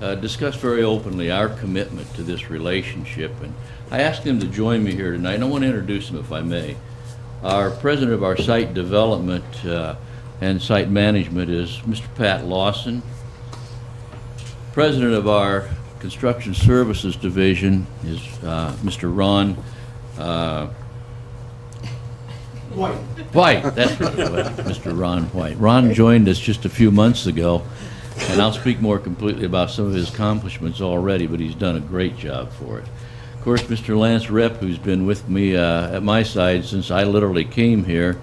discuss very openly our commitment to this relationship. And I asked him to join me here tonight, and I want to introduce him if I may. Our president of our site development and site management is Mr. Pat Lawson. President of our construction services division is Mr. Ron White. That's right, Mr. Ron White. Ron joined us just a few months ago, and I'll speak more completely about some of his accomplishments already, but he's done a great job for it. Of course, Mr. Lance Rep, who's been with me at my side since I literally came here,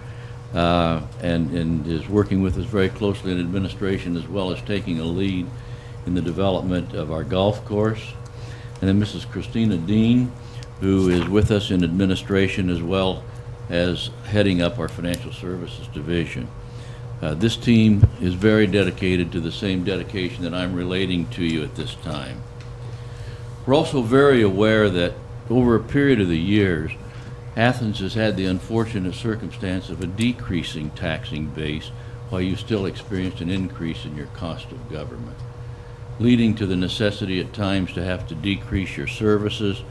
and is working with us very closely in administration, as well as taking a lead in the development of our golf course. And then Mrs. Christina Dean, who is with us in administration as well as heading up our financial services division. This team is very dedicated to the same dedication that I'm relating to you at this time. We're also very aware that over a period of the years, Athens has had the unfortunate circumstance of a decreasing taxing base while you still experienced an increase in your cost of government, leading to the necessity at times to have to decrease your services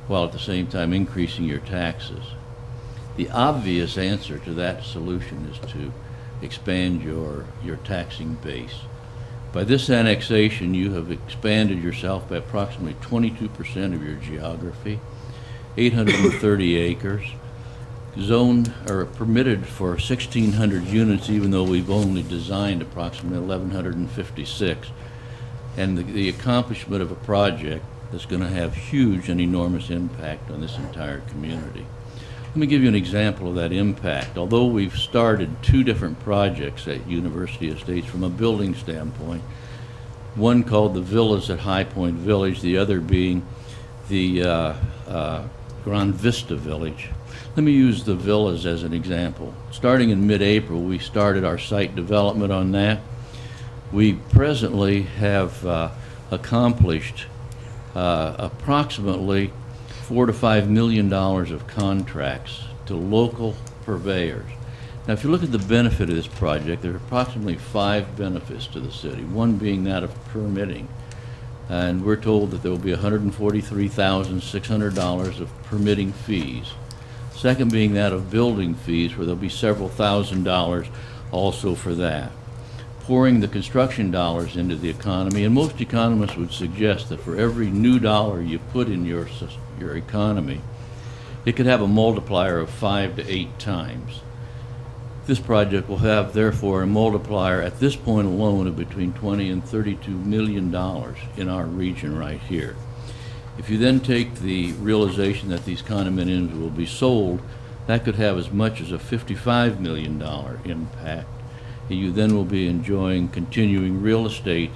while at the same time increasing your taxes. The obvious answer to that solution is to expand your taxing base. By this annexation, you have expanded yourself by approximately 22% of your geography, 830 acres, zoned or permitted for 1,600 units, even though we've only designed approximately 1,156. And the accomplishment of a project that's going to have huge and enormous impact on this entire community. Let me give you an example of that impact. Although we've started 2 different projects at University Estates from a building standpoint, one called the Villas at High Point Village, the other being the Grand Vista Village. Let me use the villas as an example. Starting in mid-April, we started our site development on that. We presently have accomplished approximately $4 to $5 million of contracts to local purveyors. Now, if you look at the benefit of this project, there are approximately 5 benefits to the city, one being that of permitting. And we're told that there will be $143,600 of permitting fees. Second being that of building fees, where there'll be several $1,000s also for that. Pouring the construction dollars into the economy, and most economists would suggest that for every new dollar you put in your economy, it could have a multiplier of 5 to 8 times. This project will have, therefore, a multiplier at this point alone of between $20 and $32 million in our region right here. If you then take the realization that these condominiums will be sold, that could have as much as a $55 million impact. You then will be enjoying continuing real estate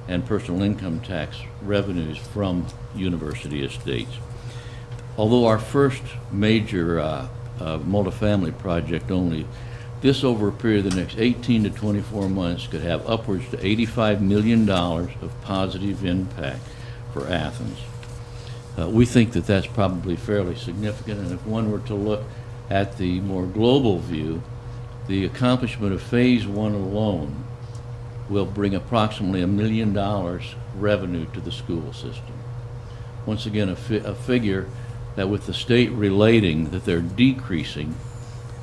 and personal income tax revenues from University Estates. Although our first major multifamily project only, this over a period of the next 18 to 24 months could have upwards to $85 million of positive impact for Athens. We think that that's probably fairly significant, and if one were to look at the more global view, the accomplishment of phase 1 alone will bring approximately $1 million revenue to the school system. Once again, a figure that with the state relating that they're decreasing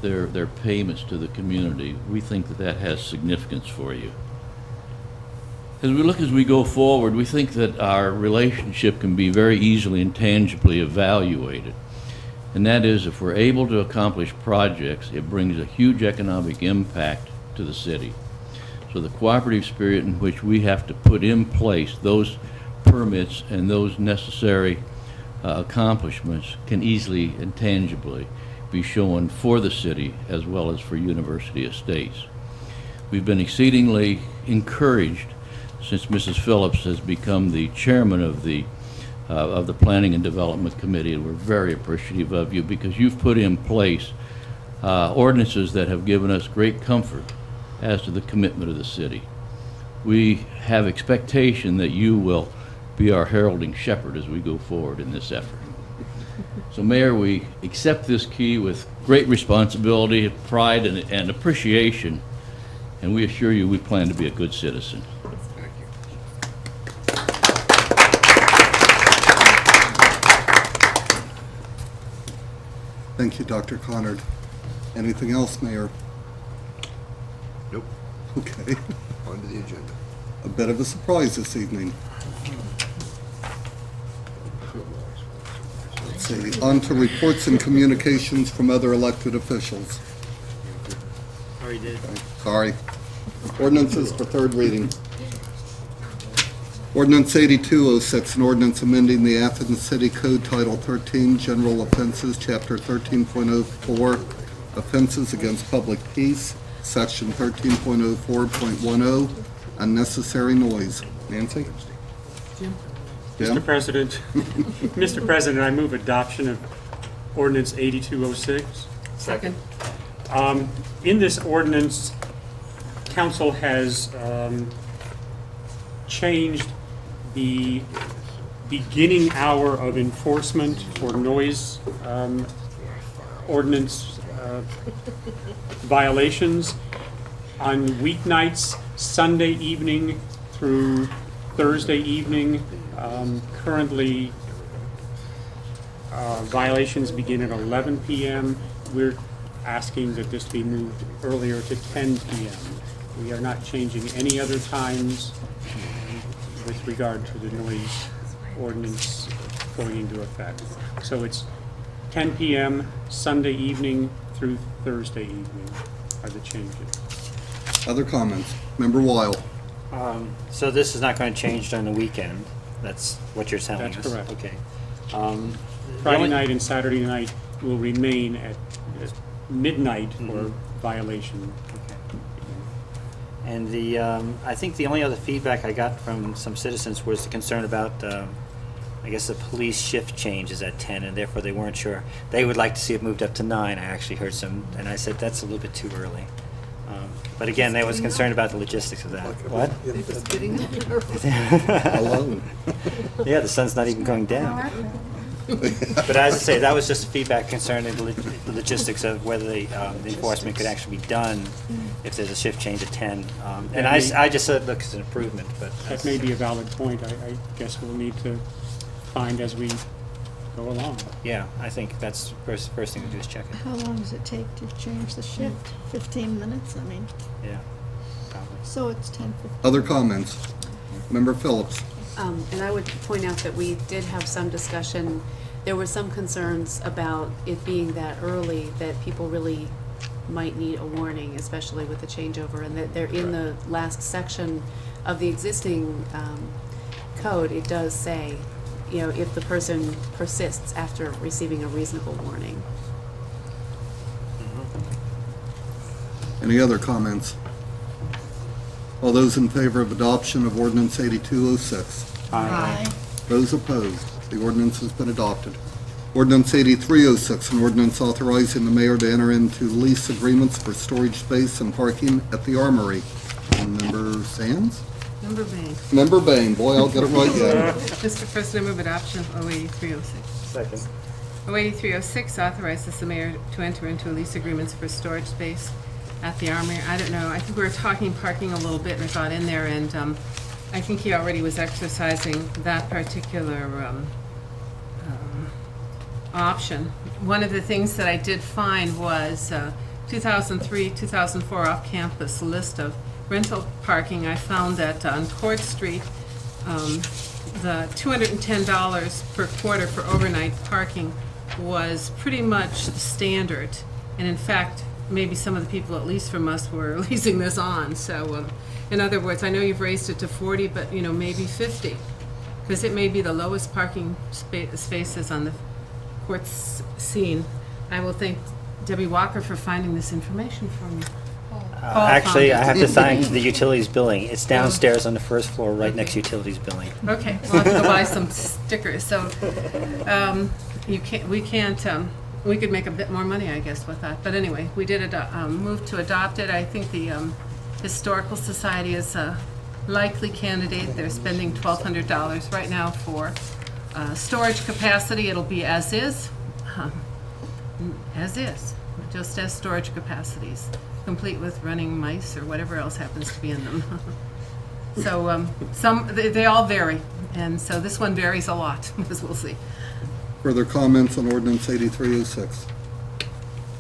their payments to the community, we think that that has significance for you. As we go forward, we think that our relationship can be very easily and tangibly evaluated. And that is, if we're able to accomplish projects, it brings a huge economic impact to the city. So the cooperative spirit in which we have to put in place those permits and those necessary accomplishments can easily and tangibly be shown for the city as well as for University Estates. We've been exceedingly encouraged since Mrs. Phillips has become the chairman of the Planning and Development Committee, and we're very appreciative of you because you've put in place ordinances that have given us great comfort as to the commitment of the city. We have expectation that you will be our heralding shepherd as we go forward in this effort. So, Mayor, we accept this key with great responsibility, pride, and appreciation, and we assure you we plan to be a good citizen. Thank you. Thank you, Dr. Conard. Anything else, Mayor? Nope. Okay. On to the agenda. A bit of a surprise this evening. Let's see, on to reports and communications from other elected officials. Already did. Sorry. Ordinances for third reading. Ordinance 8206, an ordinance amending the Athens City Code Title 13, General Offenses, Chapter 13.04, Offenses Against Public Peace, Section 13.04.10, Unnecessary Noise. Nancy? Jim? Mr. President, Mr. President, I move adoption of ordinance 8206. Second. In this ordinance, council has changed the beginning hour of enforcement for noise ordinance violations on weeknights, Sunday evening through Thursday evening. Currently, violations begin at 11 p.m. We're asking that this be moved earlier to 10 p.m. We are not changing any other times with regard to the noise ordinance going into effect. So it's 10 p.m. Sunday evening through Thursday evening are the changes. Other comments? Member Weil? So this is not going to change during the weekend. That's what you're telling us? That's correct. Okay. Friday night and Saturday night will remain at midnight for violation. Okay. And the, I think the only other feedback I got from some citizens was the concern about, I guess the police shift change is at 10, and therefore they weren't sure. They would like to see it moved up to 9. I actually heard some, and I said that's a little bit too early. But again, they was concerned about the logistics of that. What? Alone. Yeah, the sun's not even going down. But as I say, that was just feedback concerning the logistics of whether the enforcement could actually be done if there's a shift change at 10. And I just said, look, it's an improvement, but. That may be a valid point. I guess we'll need to find as we go along. Yeah, I think that's first thing to do is check it. How long does it take to change the shift? 15 minutes, I mean, Yeah, probably. so it's 10:15. Other comments? Member Phillips? And I would point out that we did have some discussion, there were some concerns about it being that early, that people really might need a warning, especially with the changeover, and that they're in the last section of the existing code, it does say, you know, if the person persists after receiving a reasonable warning. Any other comments? All those in favor of adoption of ordinance 8206? Aye. Those opposed? The ordinance has been adopted. Ordinance 8306, an ordinance authorizing the mayor to enter into lease agreements for storage space and parking at the Armory. And Member Sands? Member Bain. Member Bain, boy, I'll get it right yet. Mr. President, I move adoption of 08306. Second. 08306 authorizes the mayor to enter into lease agreements for storage space at the Armory. I don't know, I think we were talking parking a little bit and I got in there, and I think he already was exercising that particular option. One of the things that I did find was 2003, 2004 off-campus list of rental parking. I found that on Court Street, the $210 per quarter for overnight parking was pretty much standard. And in fact, maybe some of the people, at least from us, were leasing this on. So, in other words, I know you've raised it to 40, but, you know, maybe 50. Because it may be the lowest parking spaces on the court scene. I will thank Debbie Walker for finding this information for me. Actually, I have to thank the utilities billing. It's downstairs on the first floor, right next to utilities billing. Okay, we'll have to go buy some stickers. So, we could make a bit more money, I guess, with that. But anyway, we did move to adopt it. I think the Historical Society is a likely candidate. They're spending $1,200 right now for storage capacity. It'll be as is, just as storage capacities, complete with running mice or whatever else happens to be in them. So they all vary, and so this one varies a lot, as we'll see. Further comments on ordinance 8306?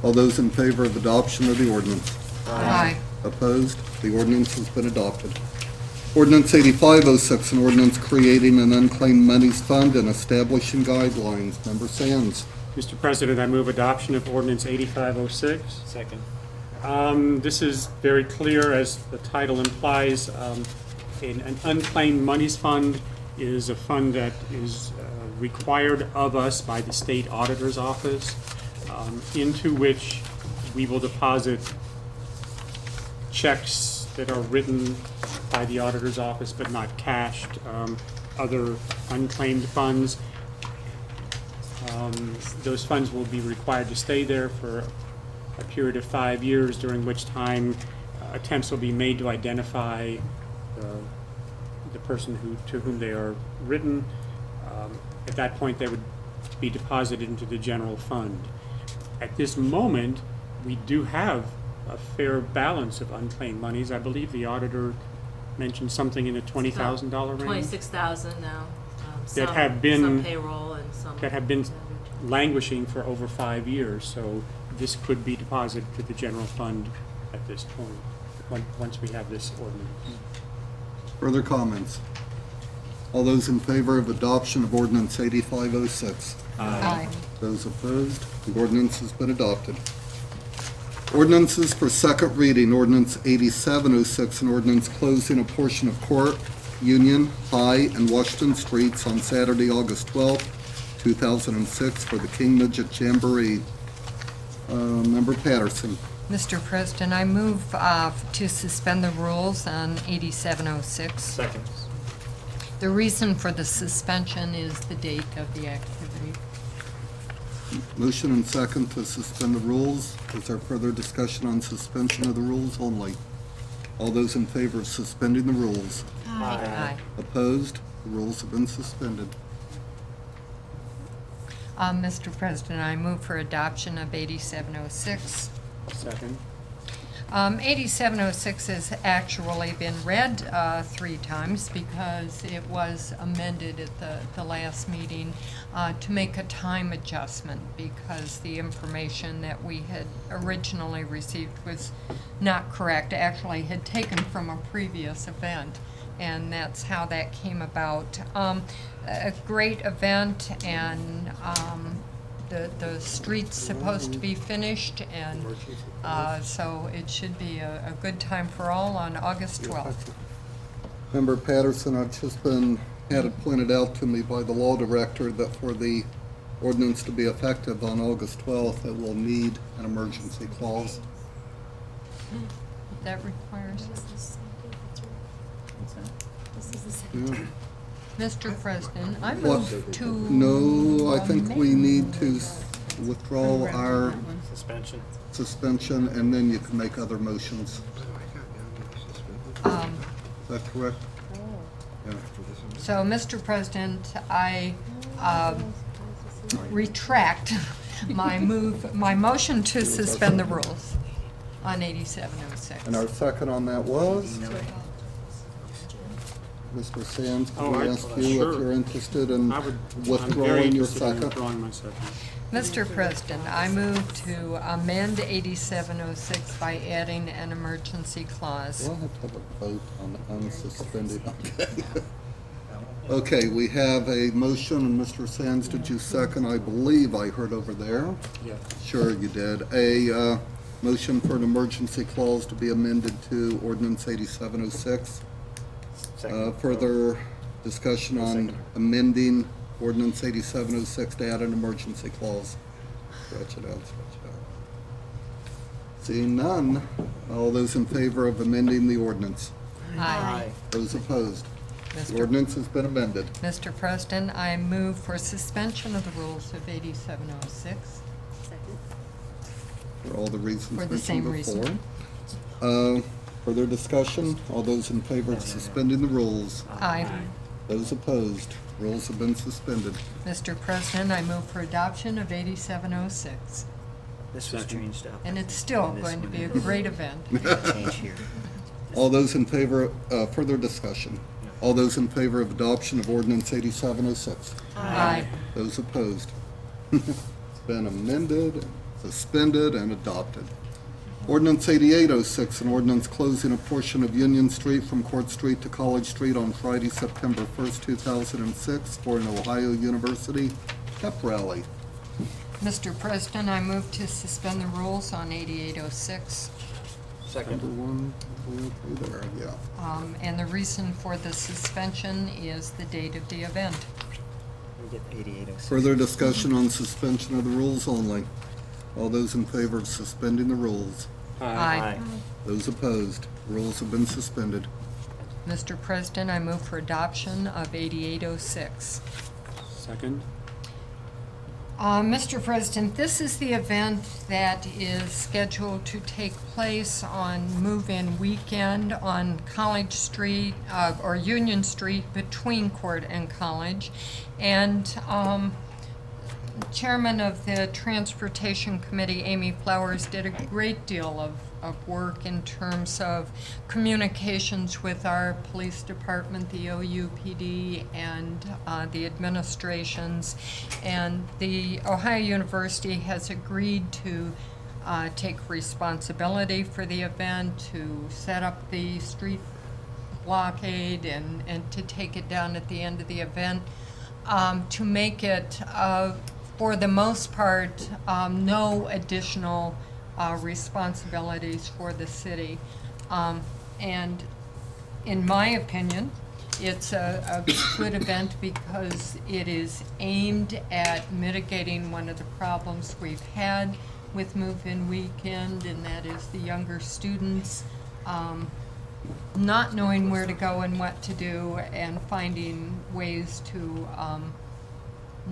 All those in favor of adoption of the ordinance? Aye. Opposed? The ordinance has been adopted. Ordinance 8506, an ordinance creating an unclaimed monies fund and establishing guidelines. Member Sands. Mr. President, I move adoption of ordinance 8506. Second. This is very clear, as the title implies. An unclaimed monies fund is a fund that is required of us by the state auditor's office, into which we will deposit checks that are written by the auditor's office but not cashed, other unclaimed funds. Those funds will be required to stay there for a period of 5 years, during which time attempts will be made to identify the person to whom they are written. At that point, they would be deposited into the general fund. At this moment, we do have a fair balance of unclaimed monies. I believe the auditor mentioned something in the $20,000 range. 26,000 now. That have been- Some payroll and some. That have been languishing for over 5 years, so this could be deposited to the general fund at this point, once we have this ordinance. Further comments? All those in favor of adoption of ordinance 8506? Aye. Those opposed? The ordinance has been adopted. Ordinances for second reading. Ordinance 8706, an ordinance closing a portion of Court, Union, High, and Washington Streets on Saturday, August 12th, 2006 for the King Midget Jamboree. Member Patterson. Mr. President, I move to suspend the rules on 8706. Second. The reason for the suspension is the date of the activity. Motion and second to suspend the rules. Is there further discussion on suspension of the rules only? All those in favor of suspending the rules? Aye. Opposed? The rules have been suspended. Mr. President, I move for adoption of 8706. Second. 8706 has actually been read 3 times because it was amended at the last meeting to make a time adjustment because the information that we had originally received was not correct, actually had taken from a previous event, and that's how that came about. A great event, and the street's supposed to be finished, and so it should be a good time for all on August 12th. Member Patterson, I've just had it pointed out to me by the law director that for the ordinance to be effective on August 12th, it will need an emergency clause. That requires, Yeah. Mr. President, I What? move to. No, I think we need to withdraw our Suspension. suspension, and then you can make other motions. Um, Is that correct? Yeah. So, Mr. President, I retract my motion to suspend the rules on 8706. And our second on that was? Mr. Sands, could we ask you sure. if you're interested in I'm very withdrawing your interested in second? withdrawing my second. Mr. President, I move to amend 8706 by adding an emergency clause. We'll have to have a vote on unsuspended, okay. Okay, we have a motion, and Mr. Sands, did you second? I believe I heard over there. Yes. Sure you did. A motion for an emergency clause to be amended to ordinance 8706. Further discussion on amending ordinance 8706 to add an emergency clause. Stretch it out, stretch it out. Seeing none, all those in favor of amending the ordinance? Aye. Those opposed? The Mr. ordinance has been amended. Mr. President, I move for suspension of the rules of 8706. For all the reasons For the same mentioned before. reason. Further discussion? All those in favor of suspending the rules? Aye. Those opposed? Rules have been suspended. Mr. President, I move for adoption of 8706. This was changed up. And it's still And this going to one be a is- great event. Change here. All those in favor, further discussion? All those in favor of adoption of ordinance 8706? Aye. Those opposed? It's been amended, it's suspended and adopted. Ordinance 8806, an ordinance closing a portion of Union Street from Court Street to College Street on Friday, September 1st, 2006 for an Ohio University pep rally. Mr. President, I move to suspend the rules on 8806. Number one, we okay there, yeah. And the reason for the suspension is the date of the event. We get 8806. Further discussion on suspension of the rules only. All those in favor of suspending the rules? Aye. Those opposed? Rules have been suspended. Mr. President, I move for adoption of 8806. Second. Mr. President, this is the event that is scheduled to take place on move-in weekend on College Street, or Union Street between Court and College. And Chairman of the Transportation Committee, Amy Flowers, did a great deal of work in terms of communications with our police department, the OUPD, and the administrations. And the Ohio University has agreed to take responsibility for the event, to set up the street blockade and to take it down at the end of the event, to make it, for the most part, no additional responsibilities for the city. And in my opinion, it's a good event because it is aimed at mitigating one of the problems we've had with move-in weekend, and that is the younger students not knowing where to go and what to do, and finding ways to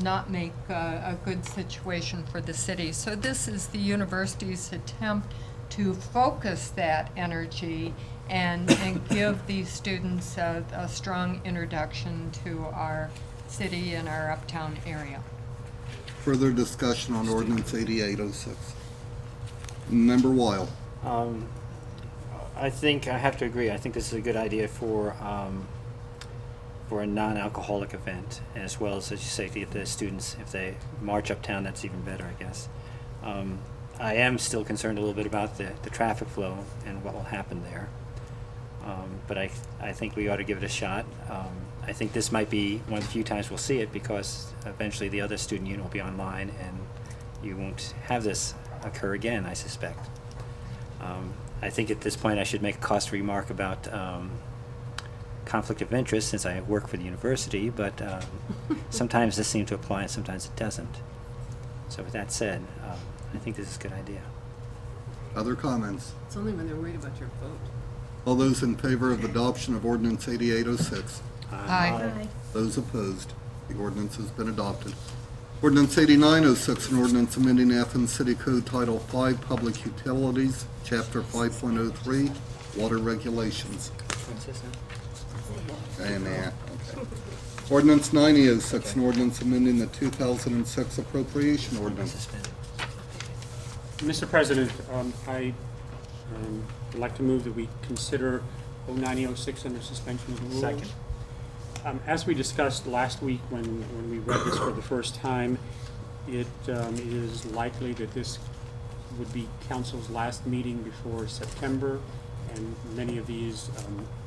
not make a good situation for the city. So this is the university's attempt to focus that energy and give these students a strong introduction to our city and our uptown area. Further discussion on ordinance 8806. Member Weil. I think I have to agree. I think this is a good idea for a non-alcoholic event, as well as you say, to get the students, if they march uptown, that's even better, I guess. I am still concerned a little bit about the traffic flow and what will happen there. But I think we ought to give it a shot. I think this might be one of the few times we'll see it, because eventually the other student unit will be online and you won't have this occur again, I suspect. I think at this point I should make a cost remark about conflict of interest, since I work for the university, but sometimes this seems to apply and sometimes it doesn't. So with that said, I think this is a good idea. Other comments? It's only when they're worried about your vote. All those in favor of adoption of ordinance 8806? Aye. Those opposed? The ordinance has been adopted. Ordinance 8906, an ordinance amending Athens City Code Title 5, Public Utilities, Chapter 5.03, Water Regulations. Amen. Okay. Ordinance 9006, an ordinance amending the 2006 appropriation ordinance. Mr. President, I would like to move that we consider 9006 under suspension of the rules. Second. As we discussed last week when we read this for the first time, it is likely that this would be council's last meeting before September, and many of these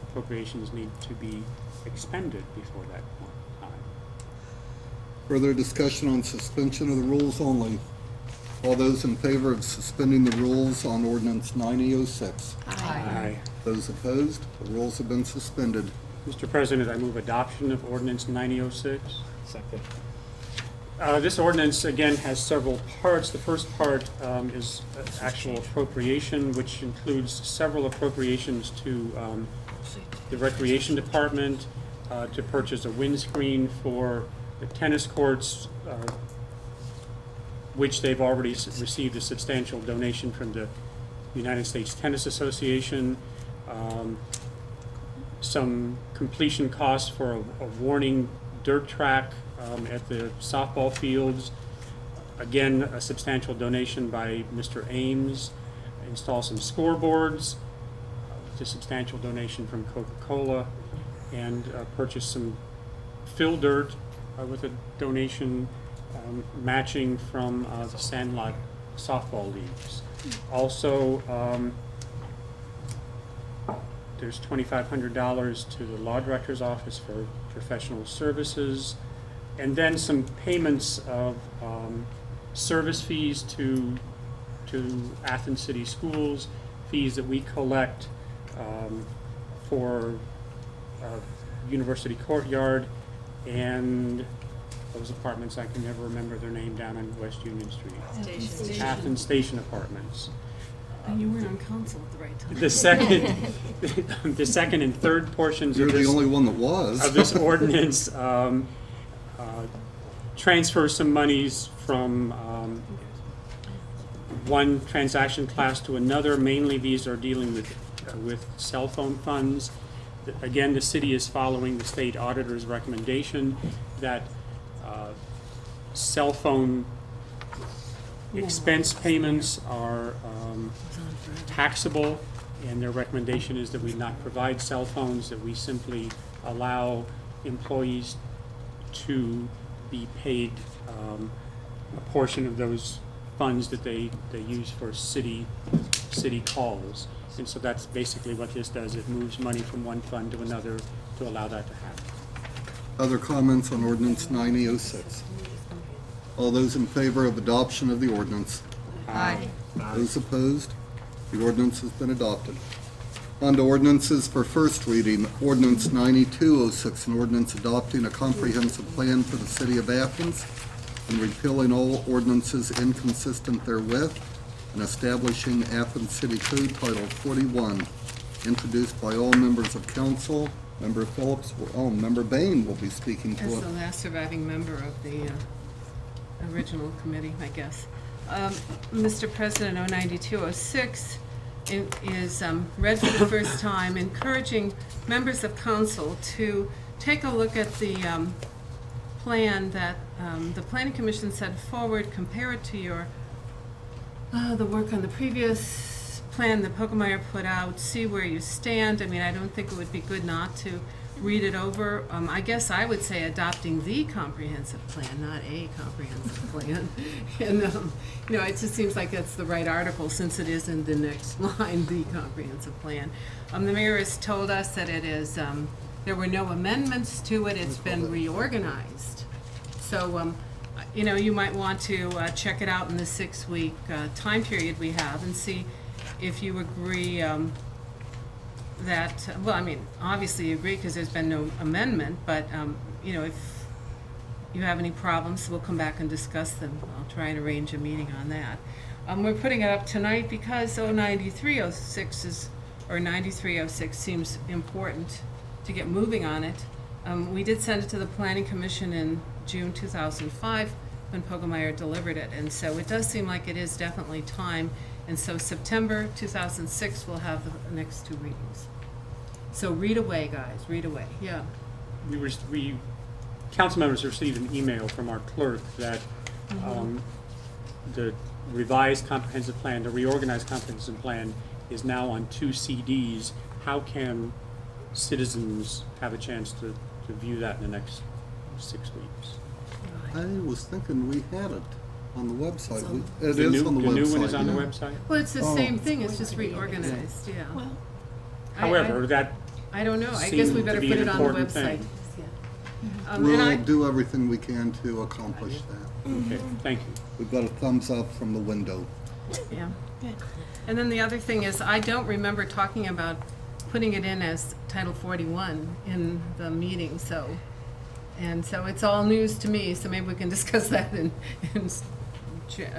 appropriations need to be expended before that point in time. Further discussion on suspension of the rules only. All those in favor of suspending the rules on ordinance 9006? Aye. Those opposed? The rules have been suspended. Mr. President, I move adoption of ordinance 9006. Second. This ordinance, again, has several parts. The first part is actual appropriation, which includes several appropriations to the Recreation Department to purchase a windscreen for the tennis courts, which they've already received a substantial donation from the United States Tennis Association. Some completion costs for a warning dirt track at the softball fields. Again, a substantial donation by Mr. Ames. Install some scoreboards. A substantial donation from Coca-Cola, and purchase some fill dirt with a donation matching from the Sandlot softball leagues. Also, there's $2,500 to the law director's office for professional services, and then some payments of service fees to Athens City Schools, fees that we collect for University Courtyard and those apartments, I can never remember their name, down on West Union Street. Station. Athens Station Apartments. And you weren't on council at the right time. The second and third portions You're of the this, only one that was. of this ordinance transfer some monies from one transaction class to another. Mainly these are dealing with cell phone funds. Again, the city is following the state auditor's recommendation that cell phone expense payments are taxable, and their recommendation is that we not provide cell phones, that we simply allow employees to be paid a portion of those funds that they use for city calls. And so that's basically what this does. It moves money from one fund to another to allow that to happen. Other comments on ordinance 9006? All those in favor of adoption of the ordinance? Aye. Those opposed? The ordinance has been adopted. On to ordinances for first reading. Ordinance 9206, an ordinance adopting a comprehensive plan for the city of Athens and repealing all ordinances inconsistent therewith and establishing Athens City Code Title 41, introduced by all members of council. Member Phillips, Member Bain will be speaking to As it. the last surviving member of the original committee, I guess. Mr. President, 09206 is read for the first time, encouraging members of council to take a look at the plan that the Planning Commission set forward, compare it to your the work on the previous plan that Pogemeyer put out, see where you stand. I mean, I don't think it would be good not to read it over. I guess I would say adopting the comprehensive plan, not a comprehensive plan. And, it just seems like that's the right article, since it is in the next line, the comprehensive plan. The mayor has told us that it is, there were no amendments to it, it's been reorganized. So, you might want to check it out in the 6-week time period we have and see if you agree that, well, I mean, obviously you agree because there's been no amendment, but, if you have any problems, we'll come back and discuss them. I'll try and arrange a meeting on that. We're putting it up tonight because 9306 is, or 9306 seems important to get moving on it. We did send it to the Planning Commission in June 2005 when Pogemeyer delivered it, and so it does seem like it is definitely time. And so September 2006, we'll have the next 2 readings. So read away, guys, read away. Yeah. Council members received an email from our clerk that the revised comprehensive plan, the reorganized comprehensive plan, is now on 2 CDs. How can citizens have a chance to view that in the next 6 weeks? I was thinking we had it on the website. It The is on the website. new one is on the yeah. website? Well, it's the same thing, it's just reorganized, yeah. Well, However, that I don't know, I guess we seemed better to be put an it on the important website. thing. And We'll do everything we can to accomplish that. Okay, thank you. We've got a thumbs up from the window. Yeah. And then the other thing is, I don't remember talking about putting it in as Title 41 in the meeting, so it's all news to me, so maybe we can discuss that in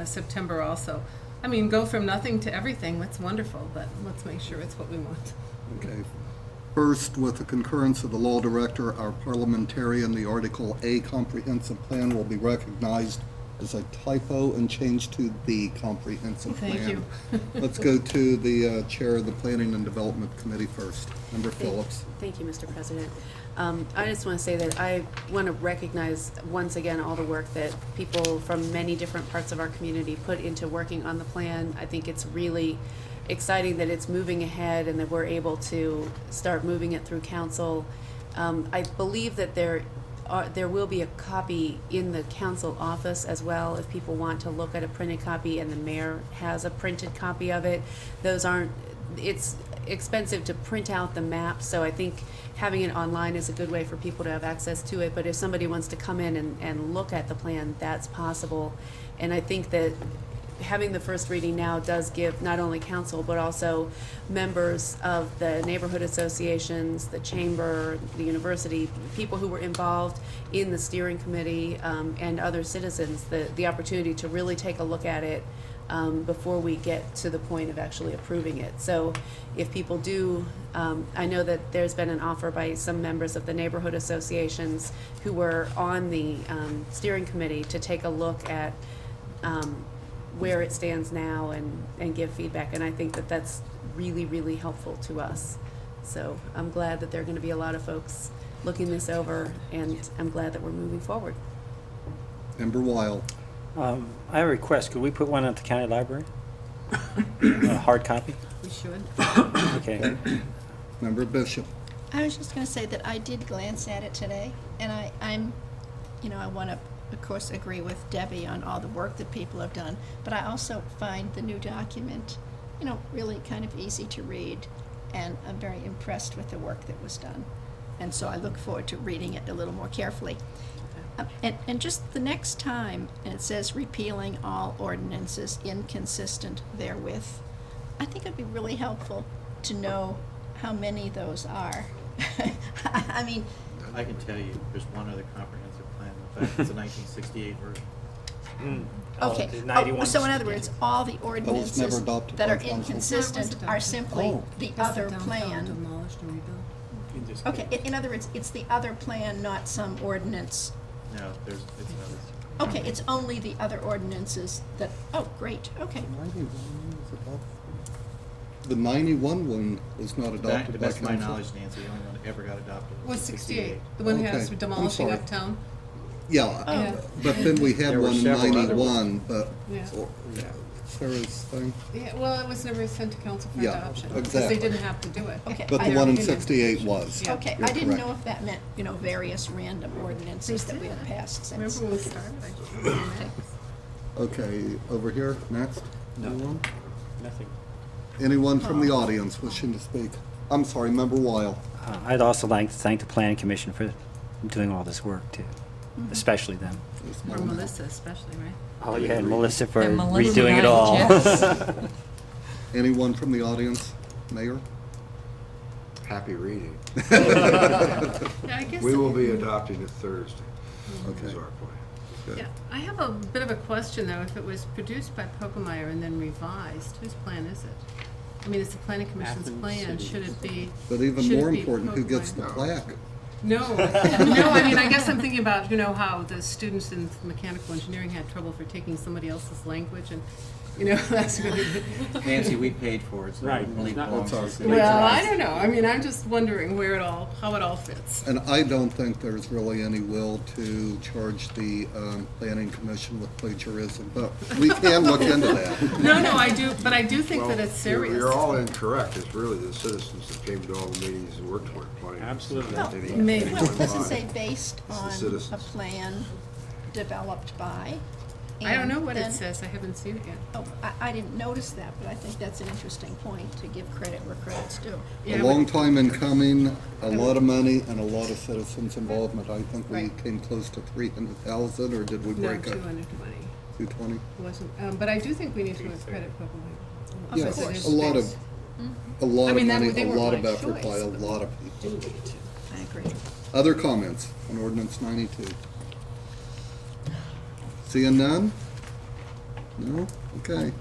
September also. I mean, go from nothing to everything, that's wonderful, but let's make sure it's what we want. Okay. First, with the concurrence of the law director, our parliamentarian, the Article A comprehensive plan will be recognized as a typo and changed to the comprehensive plan. Thank you. Let's go to the chair of the Planning and Development Committee first. Member Phillips. Thank you, Mr. President. I just want to say that I want to recognize once again all the work that people from many different parts of our community put into working on the plan. I think it's really exciting that it's moving ahead and that we're able to start moving it through council. I believe that there there will be a copy in the council office as well, if people want to look at a printed copy and the mayor has a printed copy of it. Those aren't, it's expensive to print out the map, so I think having it online is a good way for people to have access to it. But if somebody wants to come in and look at the plan, that's possible. And I think that having the first reading now does give not only council, but also members of the neighborhood associations, the chamber, the university, people who were involved in the steering committee, and other citizens, the opportunity to really take a look at it before we get to the point of actually approving it. So if people do, I know that there's been an offer by some members of the neighborhood associations who were on the steering committee to take a look at where it stands now and give feedback. And I think that that's really, really helpful to us. So I'm glad that there are going to be a lot of folks looking this over, and I'm glad that we're moving forward. Member Weil. I have a request. Could we put one at the county library? A hard copy? We should. Okay. Member Bishop. I was just gonna say that I did glance at it today, and I'm, I wanna, of course, agree with Debbie on all the work that people have done, but I also find the new document, really kind of easy to read, and I'm very impressed with the work that was done. And so I look forward to reading it a little more carefully. And just the next time, and it says repealing all ordinances inconsistent therewith, I think it'd be really helpful to know how many those are. I mean, I can tell you, there's one other comprehensive plan. In fact, it's a 1968 version. okay, the 91 so in other words, all the ordinances never adopted that by are council. inconsistent are simply Oh. the Because other downtown plan. demolished and rebuilt. In this Okay, case. in other words, it's the other plan, not some ordinance. No, it's another. Okay, it's only the other ordinances that, oh, great, okay. The 91 one was not To adopted the by best of my council. knowledge, Nancy, the only one that ever got adopted Was 68, the one that has Okay, I'm demolishing sorry. uptown? Yeah, Yeah. but then we had There were one in several other 91, but Yeah. Sarah's thing. Yeah, well, it was never sent to council for Yeah, adoption. Because exactly. they didn't have to do it. Okay. But I the one in don't- 68 was. Yeah. Okay, You're I didn't correct. know if that meant, various random ordinances that we have passed since. Remember when we started? Okay, over here, next. No. Anyone? Nothing. Anyone from the audience wishing to speak? I'm sorry, Member Weil. I'd also like to thank the planning commission for doing all this work too, especially them. Or Melissa especially, right? Oh yeah, and Melissa for And Melissa, redoing it all. yes. Anyone from the audience? Mayor? Happy reading. Yeah, I guess. We will be adopting it Thursday, is Okay. our plan. Good. Yeah, I have a bit of a question though. If it was produced by Pokemeyer and then revised, whose plan is it? I mean, it's the planning commission's Athens plan. City. Should it be? But even should it more be important, who gets the Pokemeyer? plaque? No, no, I mean, I guess I'm thinking about, how the students in mechanical engineering had trouble for taking somebody else's language and, that's really. Nancy, we paid for it, so it Right. really It's not- belongs to the That's city. Well, I don't know. I mean, I'm just wondering how it all fits. And I don't think there's really any will to charge the planning commission with plagiarism, but we can look into that. No, I do, but I do think that it's Well, serious. You're all incorrect. It's really the citizens that came to all the meetings and worked for it. planning. Absolutely. Not Well, any- maybe. any Well, one it doesn't body. say based It's the on a citizens. plan developed by. I don't know and what it then- says. I haven't seen it yet. Oh, I didn't notice that, but I think that's an interesting point, to give credit where credit's due. A Yeah, long time in coming, a lot of money, and a lot of citizens' involvement. I think we Right. came close to 300,000, or did we No, break it? 220. 220? Wasn't, but I do think we need to credit Pokemeyer. Of Yes, course. a lot of, a lot I of mean, that- money, they a weren't lot of my effort by choice, a but- lot of people. I agree. Other comments on ordinance 92? Seeing none? No? Okay.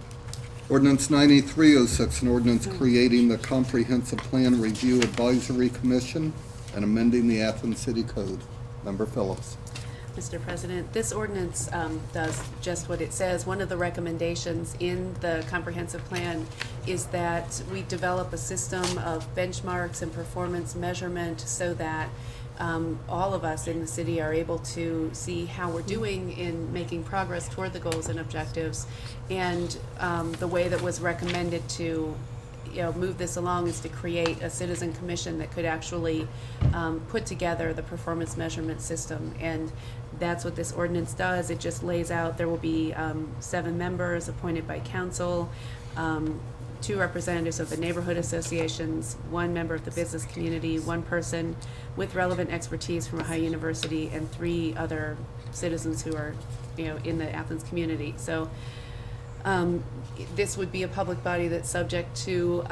Ordinance 9306, an ordinance creating the Comprehensive Plan Review Advisory Commission and amending the Athens City Code. Member Phillips. Mr. President, this ordinance does just what it says. One of the recommendations in the comprehensive plan is that we develop a system of benchmarks and performance measurement so that all of us in the city are able to see how we're doing in making progress toward the goals and objectives. And the way that was recommended to move this along is to create a citizen commission that could actually put together the performance measurement system. And that's what this ordinance does. It just lays out, there will be 7 members appointed by council, 2 representatives of the neighborhood associations, 1 member of the business community, 1 person with relevant expertise from Ohio University, and 3 other citizens who are, in the Athens community. So this would be a public body that's subject to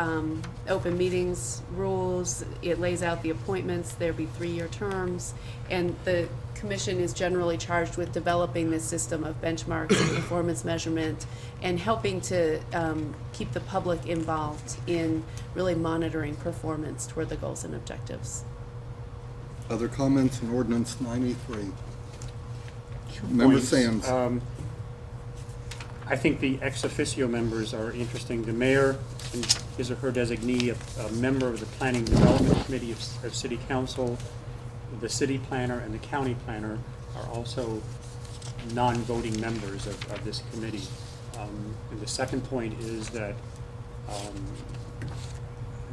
open meetings rules. It lays out the appointments. There'd be 3-year terms, and the commission is generally charged with developing this system of benchmarks and performance measurement and helping to keep the public involved in really monitoring performance toward the goals and objectives. Other comments on ordinance 93? Member Points. Sands. I think the ex officio members are interesting. The mayor and his or her designee, a member of the Planning Development Committee of City Council, the city planner and the county planner are also non-voting members of this committee. And the second point is that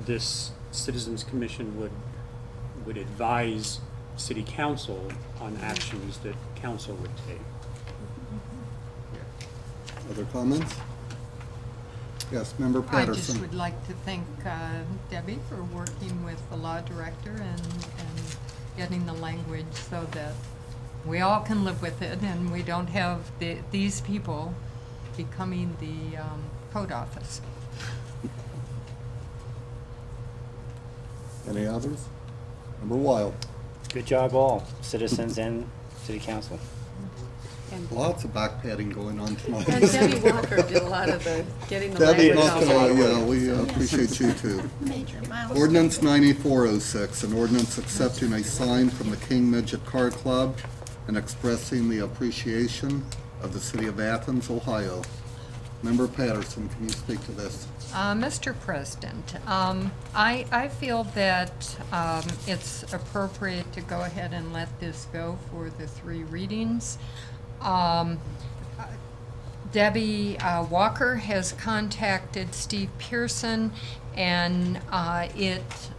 this Citizens Commission would advise City Council on actions that council would take. Other comments? Yes, Member I just Patterson. would like to thank Debbie for working with the law director and getting the language so that we all can live with it and we don't have these people becoming the code office. Any others? Member Wild. Good job all, citizens and city council. And Lots of back padding going on tonight. And Debbie Walker did a lot of the getting the Debbie, language not out. yeah, we appreciate you too. Major milestone. Ordinance 9406, an ordinance accepting a sign from the King Midget Car Club and expressing the appreciation of the city of Athens, Ohio. Member Patterson, can you speak to this? Mr. President, I feel that it's appropriate to go ahead and let this go for the 3 readings. Debbie Walker has contacted Steve Pearson, and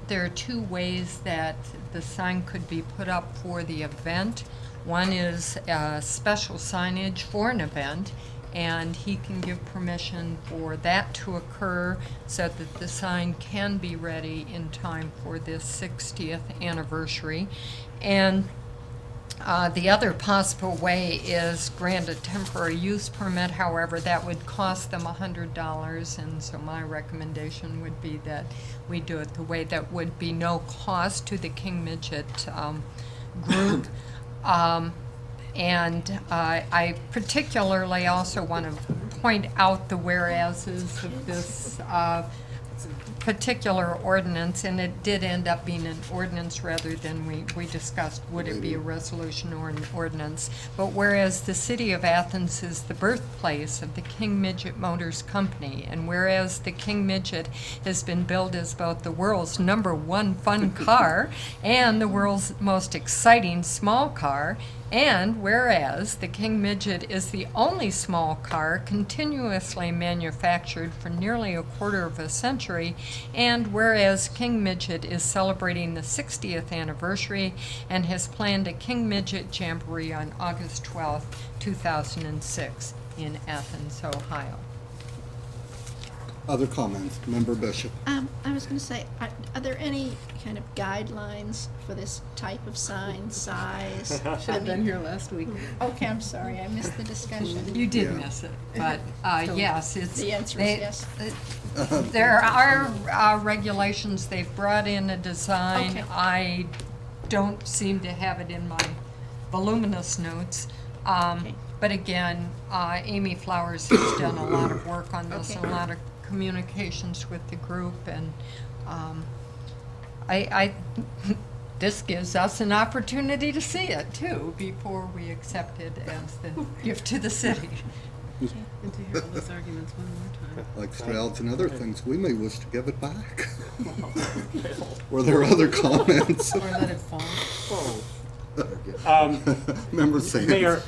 there are 2 ways that the sign could be put up for the event. One is special signage for an event, and he can give permission for that to occur so that the sign can be ready in time for this 60th anniversary. And the other possible way is grant a temporary use permit. However, that would cost them $100, and so my recommendation would be that we do it the way that would be no cost to the King Midget group. And I particularly also want to point out the whereases of this particular ordinance, and it did end up being an ordinance rather than we discussed would it be a resolution or an ordinance. But whereas the city of Athens is the birthplace of the King Midget Motors Company, and whereas the King Midget has been billed as both the world's #1 fun car and the world's most exciting small car, and whereas the King Midget is the only small car continuously manufactured for nearly a quarter of a century, and whereas King Midget is celebrating the 60th anniversary and has planned a King Midget Jamboree on August 12th, 2006 in Athens, Ohio. Other comments? Member Bishop. I was going to say, are there any kind of guidelines for this type of sign, size? Should have been here last week. Okay, I'm sorry, I missed the discussion. You did Yeah. miss it, but yes, it's. The answer is yes. There are regulations, they've brought in a design. Okay. I don't seem to have it in my voluminous notes. Okay. But again, Amy Flowers has done a lot of work on this, and a Okay. lot of communications with the group, and this gives us an opportunity to see it too, before we accept it as the gift to the city. And to hear all those arguments one more time. Like Stroud's and other things, we may wish to give it back. Were there other comments? Or let it fall. Member Sands. Mayor,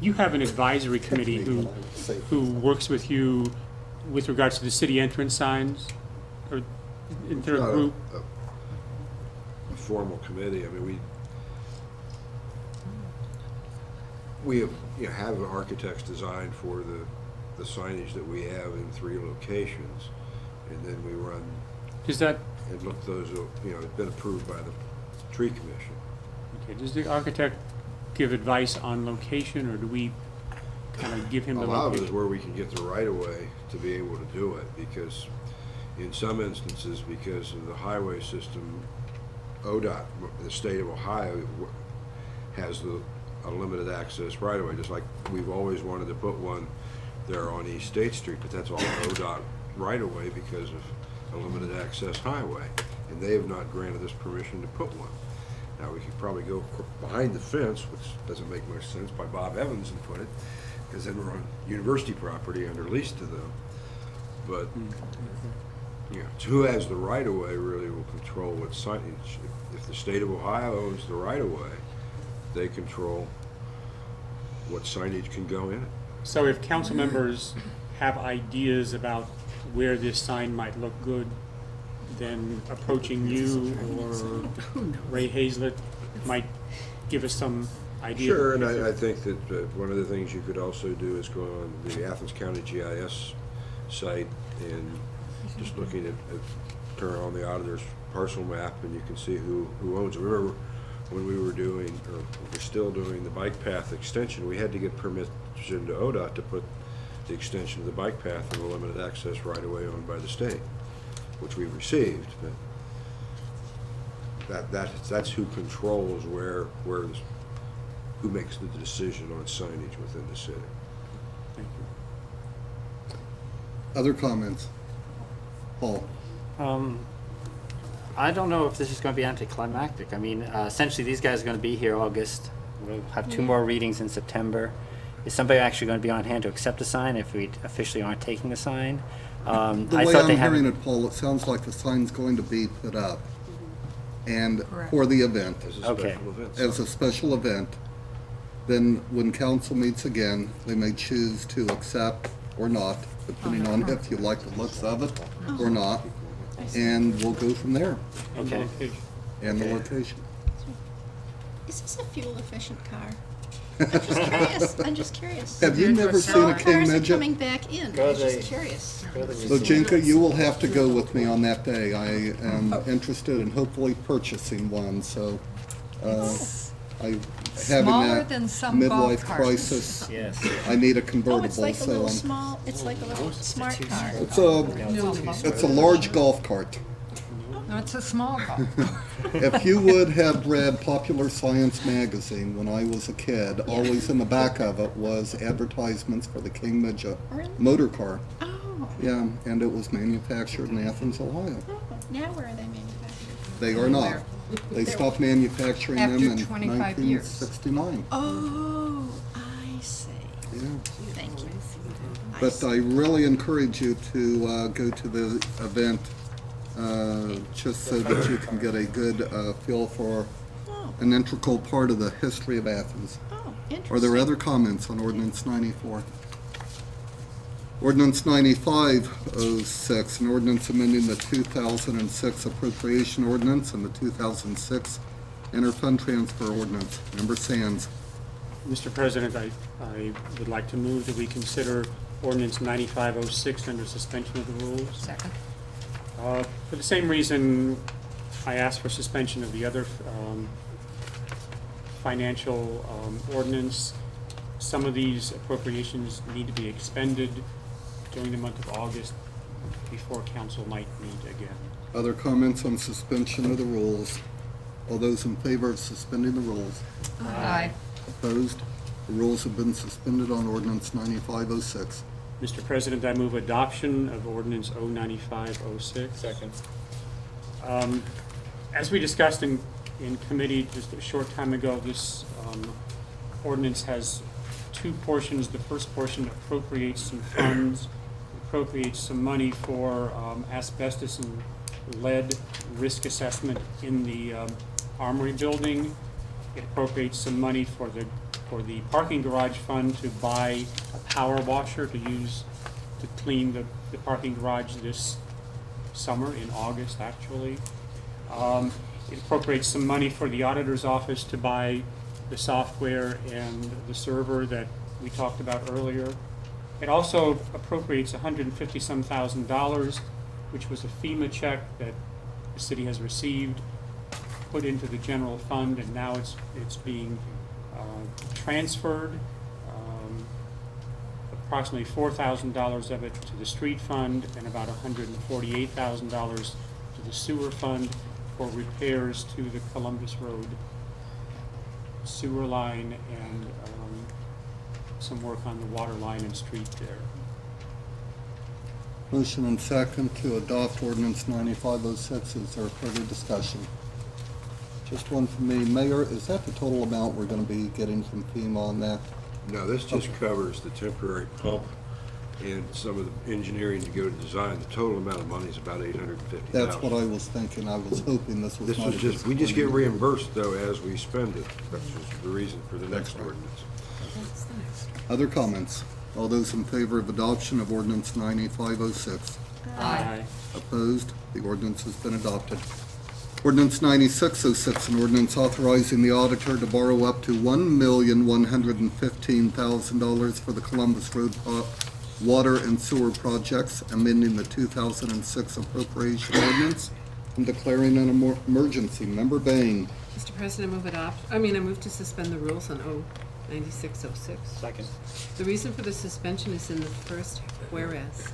you have an advisory committee who works with you with regards to the city entrance signs? Or is there a group? formal committee. I mean, we have, have architects designed for the signage that we have in 3 locations, and then we run Does that, and look those, it's been approved by the tree commission. okay, does the architect give advice on location, or do we kind of give him A the lot of it is location? where we can get the right of way to be able to do it, because in some instances, because of the highway system, ODOT, the state of Ohio, has a limited access right of way, just like we've always wanted to put one there on East State Street, but that's all ODOT right of way because of a limited access highway, and they have not granted us permission to put one. Now, we could probably go behind the fence, which doesn't make much sense, by Bob Evans and put it, because then we're on university property under lease to them. But, so who has the right of way really will control what signage. If the state of Ohio owns the right of way, they control what signage can go in it. So if council members have ideas about where this sign might look good, then approaching you or Ray Hazlett might give us some idea. Sure, and I think that one of the things you could also do is go on the Athens County GIS site and just looking at turn on the auditor's parcel map, and you can see who owns it. Remember when we were doing, or we're still doing, the bike path extension, we had to get permission to ODOT to put the extension of the bike path in the limited access right away owned by the state, which we received. But that's who controls who makes the decision on signage within the city. Thank you. Other comments? Paul? I don't know if this is going to be anticlimactic. I mean, essentially, these guys are going to be here August. We'll have 2 more readings in September. Is somebody actually going to be on hand to accept the sign if we officially aren't taking the sign? The I way thought they I'm hearing had. it, Paul, it sounds like the sign's going to be put up and for the event, As a Okay. special event. as a special event. Then when council meets again, they may choose to accept or not, depending on if you like the looks of it or not. And we'll go from there, And the Okay. location. and the location. Is this a fuel-efficient car? I'm just curious, I'm just curious. Have you never seen a How King cars are Midget? coming back in, Go I'm just the- curious. So Jinka, you will have to go with me on that day. I am interested in hopefully purchasing one, so, I'm having Smaller that than some golf midlife carts. crisis. Yes. I need a Oh, convertible, it's like a so little I'm, small, it's like a little smart car. it's a large golf cart. No, it's a small golf. If you would have read Popular Science magazine when I was a kid, always in the back of it was advertisements for the King Midget Really? motor car. Oh, Yeah, and it was manufactured in Athens, Ohio. now where are they manufactured? They are not. They stopped manufacturing them After in 25 years. 1969. Oh, I see. Yeah. Thank you. I But see. I really encourage you to go to the event, just so that you can get a good feel for Oh, an integral part of the history of Athens. oh, interesting. Are there other comments on Ordinance 94? Ordinance 9506, an ordinance amending the 2006 appropriation ordinance and the 2006 interfund transfer ordinance. Member Sands. Mr. President, I would like to move that we consider ordinance 9506 under suspension of the rules. Second. For the same reason I asked for suspension of the other financial ordinance. Some of these appropriations need to be expended during the month of August before council might meet again. Other comments on suspension of the rules? All those in favor of suspending the rules? Aye. Opposed? The rules have been suspended on ordinance 9506. Mr. President, I move adoption of ordinance 09506. Second. As we discussed in committee just a short time ago, this ordinance has 2 portions. The first portion appropriates some funds, appropriates some money for asbestos and lead risk assessment in the Armory building. It appropriates some money for the parking garage fund to buy a power washer to use to clean the parking garage this summer, in August actually. It appropriates some money for the auditor's office to buy the software and the server that we talked about earlier. It also appropriates $150-some thousand, which was a FEMA check that the city has received, put into the general fund, and now it's being transferred. Approximately $4,000 of it to the street fund and about $148,000 to the sewer fund for repairs to the Columbus Road sewer line and some work on the water line and street there. Motion and second to adopt ordinance 9506. Is there further discussion? Just one from me. Mayor, is that the total amount we're going to be getting from FEMA on that? No, this just covers the temporary pump and some of the engineering to go to design. The total amount of money is about $850,000. That's what I was thinking. I was hoping this was This not. was just, we just get reimbursed though as we spend it. That's just the reason for the next That's right. ordinance. That's the next one. Other comments? All those in favor of adoption of ordinance 9506? Aye. Opposed? The ordinance has been adopted. Ordinance 9606, an ordinance authorizing the auditor to borrow up to $1,115,000 for the Columbus Road water and sewer projects, amending the 2006 appropriation ordinance and declaring an emergency. Member Bain. Mr. President, I move to suspend the rules on 9606. Second. The reason for the suspension is in the first whereas.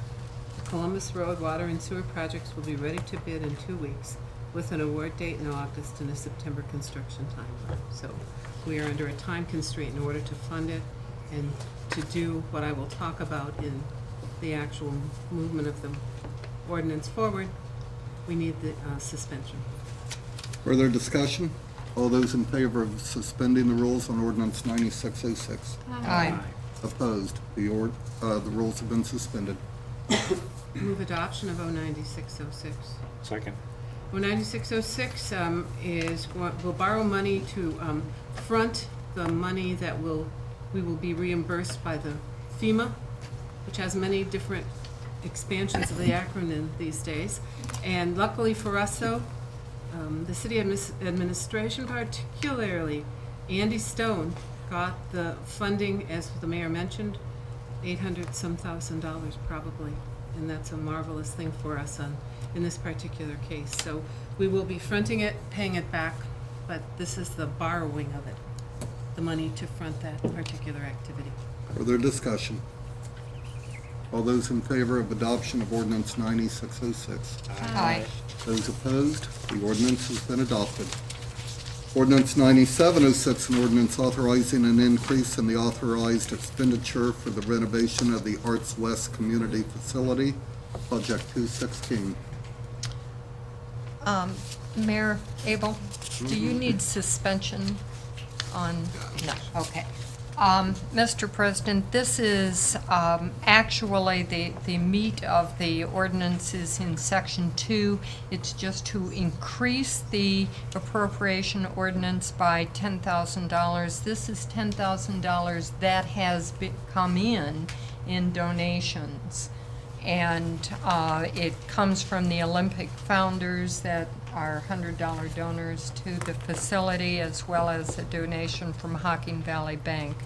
The Columbus Road water and sewer projects will be ready to bid in 2 weeks with an award date in August and a September construction timeline. So we are under a time constraint in order to fund it and to do what I will talk about in the actual movement of the ordinance forward. We need the suspension. Further discussion? All those in favor of suspending the rules on ordinance 9606? Aye. Opposed? The rules have been suspended. Move adoption of 09606. Second. 09606 will borrow money to front the money that we will be reimbursed by the FEMA, which has many different expansions of the acronym these days. And luckily for us, though, the city administration, particularly Andy Stone, got the funding, as the mayor mentioned, $800-some thousand probably, and that's a marvelous thing for us in this particular case. So we will be fronting it, paying it back, but this is the borrowing of it, the money to front that particular activity. Further discussion? All those in favor of adoption of ordinance 9606? Aye. Those opposed? The ordinance has been adopted. Ordinance 9706, an ordinance authorizing an increase in the authorized expenditure for the renovation of the Arts West Community Facility, Project 216. Mayor Abel, do you need suspension on? No, okay. Mr. President, this is actually the meat of the ordinance is in section 2. It's just to increase the appropriation ordinance by $10,000. This is $10,000 that has come in donations. And it comes from the Olympic founders that are $100 donors to the facility, as well as a donation from Hocking Valley Bank.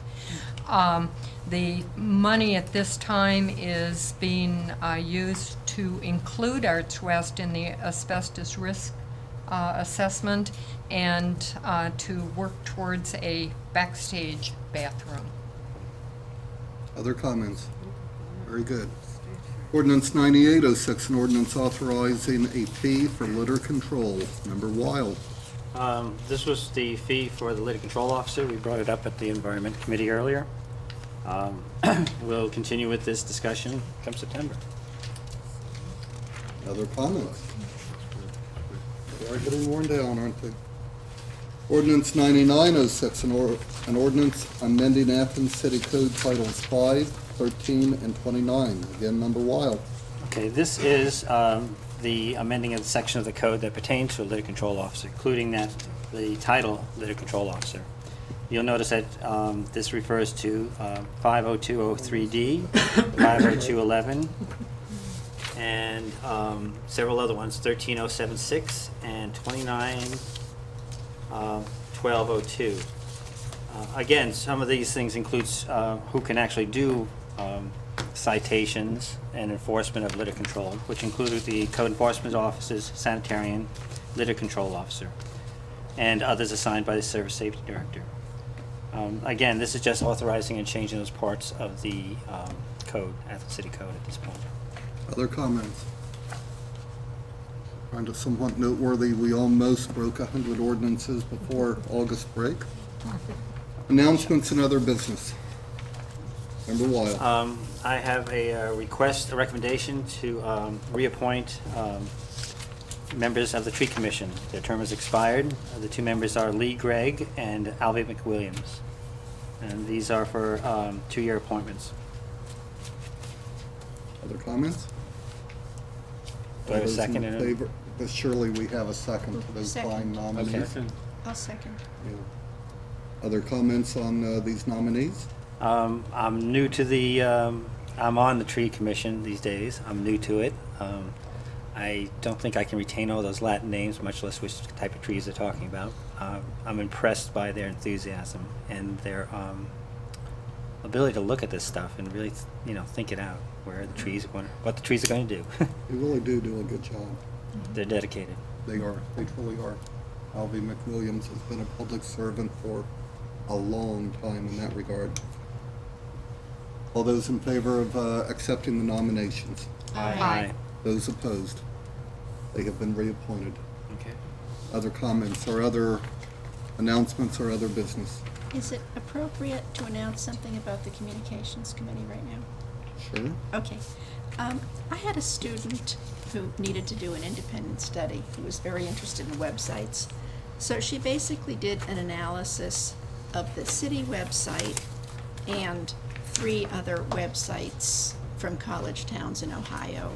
The money at this time is being used to include Arts West in the asbestos risk assessment and to work towards a backstage bathroom. Other comments? Very good. Ordinance 9806, an ordinance authorizing a fee for litter control. Member Weil. This was the fee for the litter control officer. We brought it up at the Environment Committee earlier. We'll continue with this discussion come September. Other comments? They are getting worn down, aren't they? Ordinance 9906, an ordinance amending Athens City Code Titles 5, 13, and 29. Again, Member Weil. Okay, this is the amending of the section of the code that pertains to a litter control officer, including the title litter control officer. You'll notice that this refers to 50203D, 50211, and several other ones, 13076 and 291202. Again, some of these things includes who can actually do citations and enforcement of litter control, which included the code enforcement officers, sanitarian, litter control officer, and others assigned by the service safety director. Again, this is just authorizing and changing those parts of the code, Athens City Code at this point. Other comments? Kind of somewhat noteworthy, we almost broke 100 ordinances before August break. Announcements and other business. Member Weil. I have a request, a recommendation to reappoint members of the Tree Commission. Their term has expired. The two members are Lee Gregg and Alvy McWilliams. And these are for 2-year appointments. Other comments? Do I have a All those in second? favor? But surely we have a second to those Second. fine nominees. Okay. I'll second. Yeah. Other comments on these nominees? I'm new to the, I'm on the Tree Commission these days. I'm new to it. I don't think I can retain all those Latin names, much less which type of trees they're talking about. I'm impressed by their enthusiasm and their ability to look at this stuff and really, think it out, where the trees are going, what the trees are going to do. They really do a good job. They're dedicated. They are. They truly are. Alvy McWilliams has been a public servant for a long time in that regard. All those in favor of accepting the nominations? Aye. Those opposed? They have been reappointed. Okay. Other comments or other announcements or other business? Is it appropriate to announce something about the Communications Committee right now? Sure. Okay. I had a student who needed to do an independent study, who was very interested in websites. So she basically did an analysis of the city website and 3 other websites from college towns in Ohio,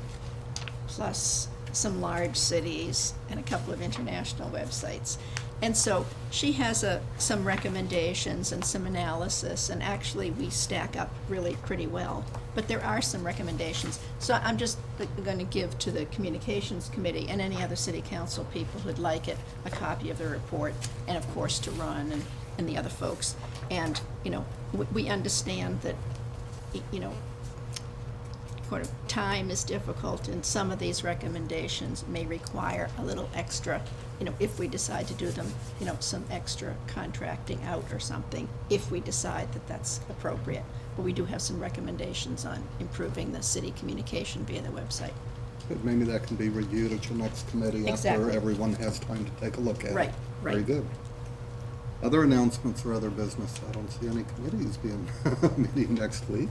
plus some large cities and a couple of international websites. And so she has some recommendations and some analysis, and actually we stack up really pretty well. But there are some recommendations. So I'm just going to give to the Communications Committee and any other city council people who'd like it a copy of the report, and of course to Ron and the other folks. And, we understand that, time is difficult, and some of these recommendations may require a little extra, if we decide to do them, some extra contracting out or something, if we decide that that's appropriate. But we do have some recommendations on improving the city communication via the website. But maybe that can be reviewed at your next committee after Exactly. everyone has time to take a look at it. Right. Very good. Other announcements or other business? I don't see any committees being meeting next week.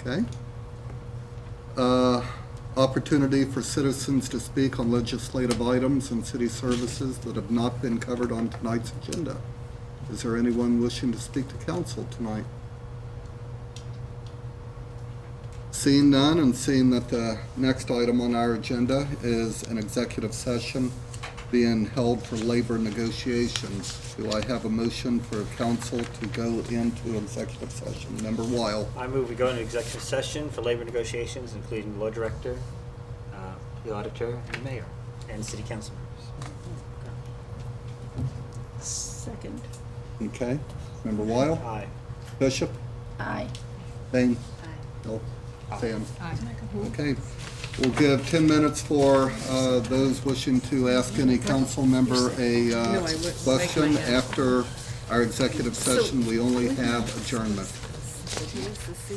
Okay. Opportunity for citizens to speak on legislative items and city services that have not been covered on tonight's agenda. Is there anyone wishing to speak to council tonight? Seeing none, and seeing that the next item on our agenda is an executive session being held for labor negotiations, do I have a motion for council to go into executive session? Member Weil. I move we go into executive session for labor negotiations, including the law director, the auditor, and the mayor, and city council members. Second. Okay. Member Weil. Aye. Bishop. Aye. Bain. Bill. Sam. Okay. We'll give 10 minutes for those wishing to ask any council member a question. After our executive session, we only have adjournment. Here's the C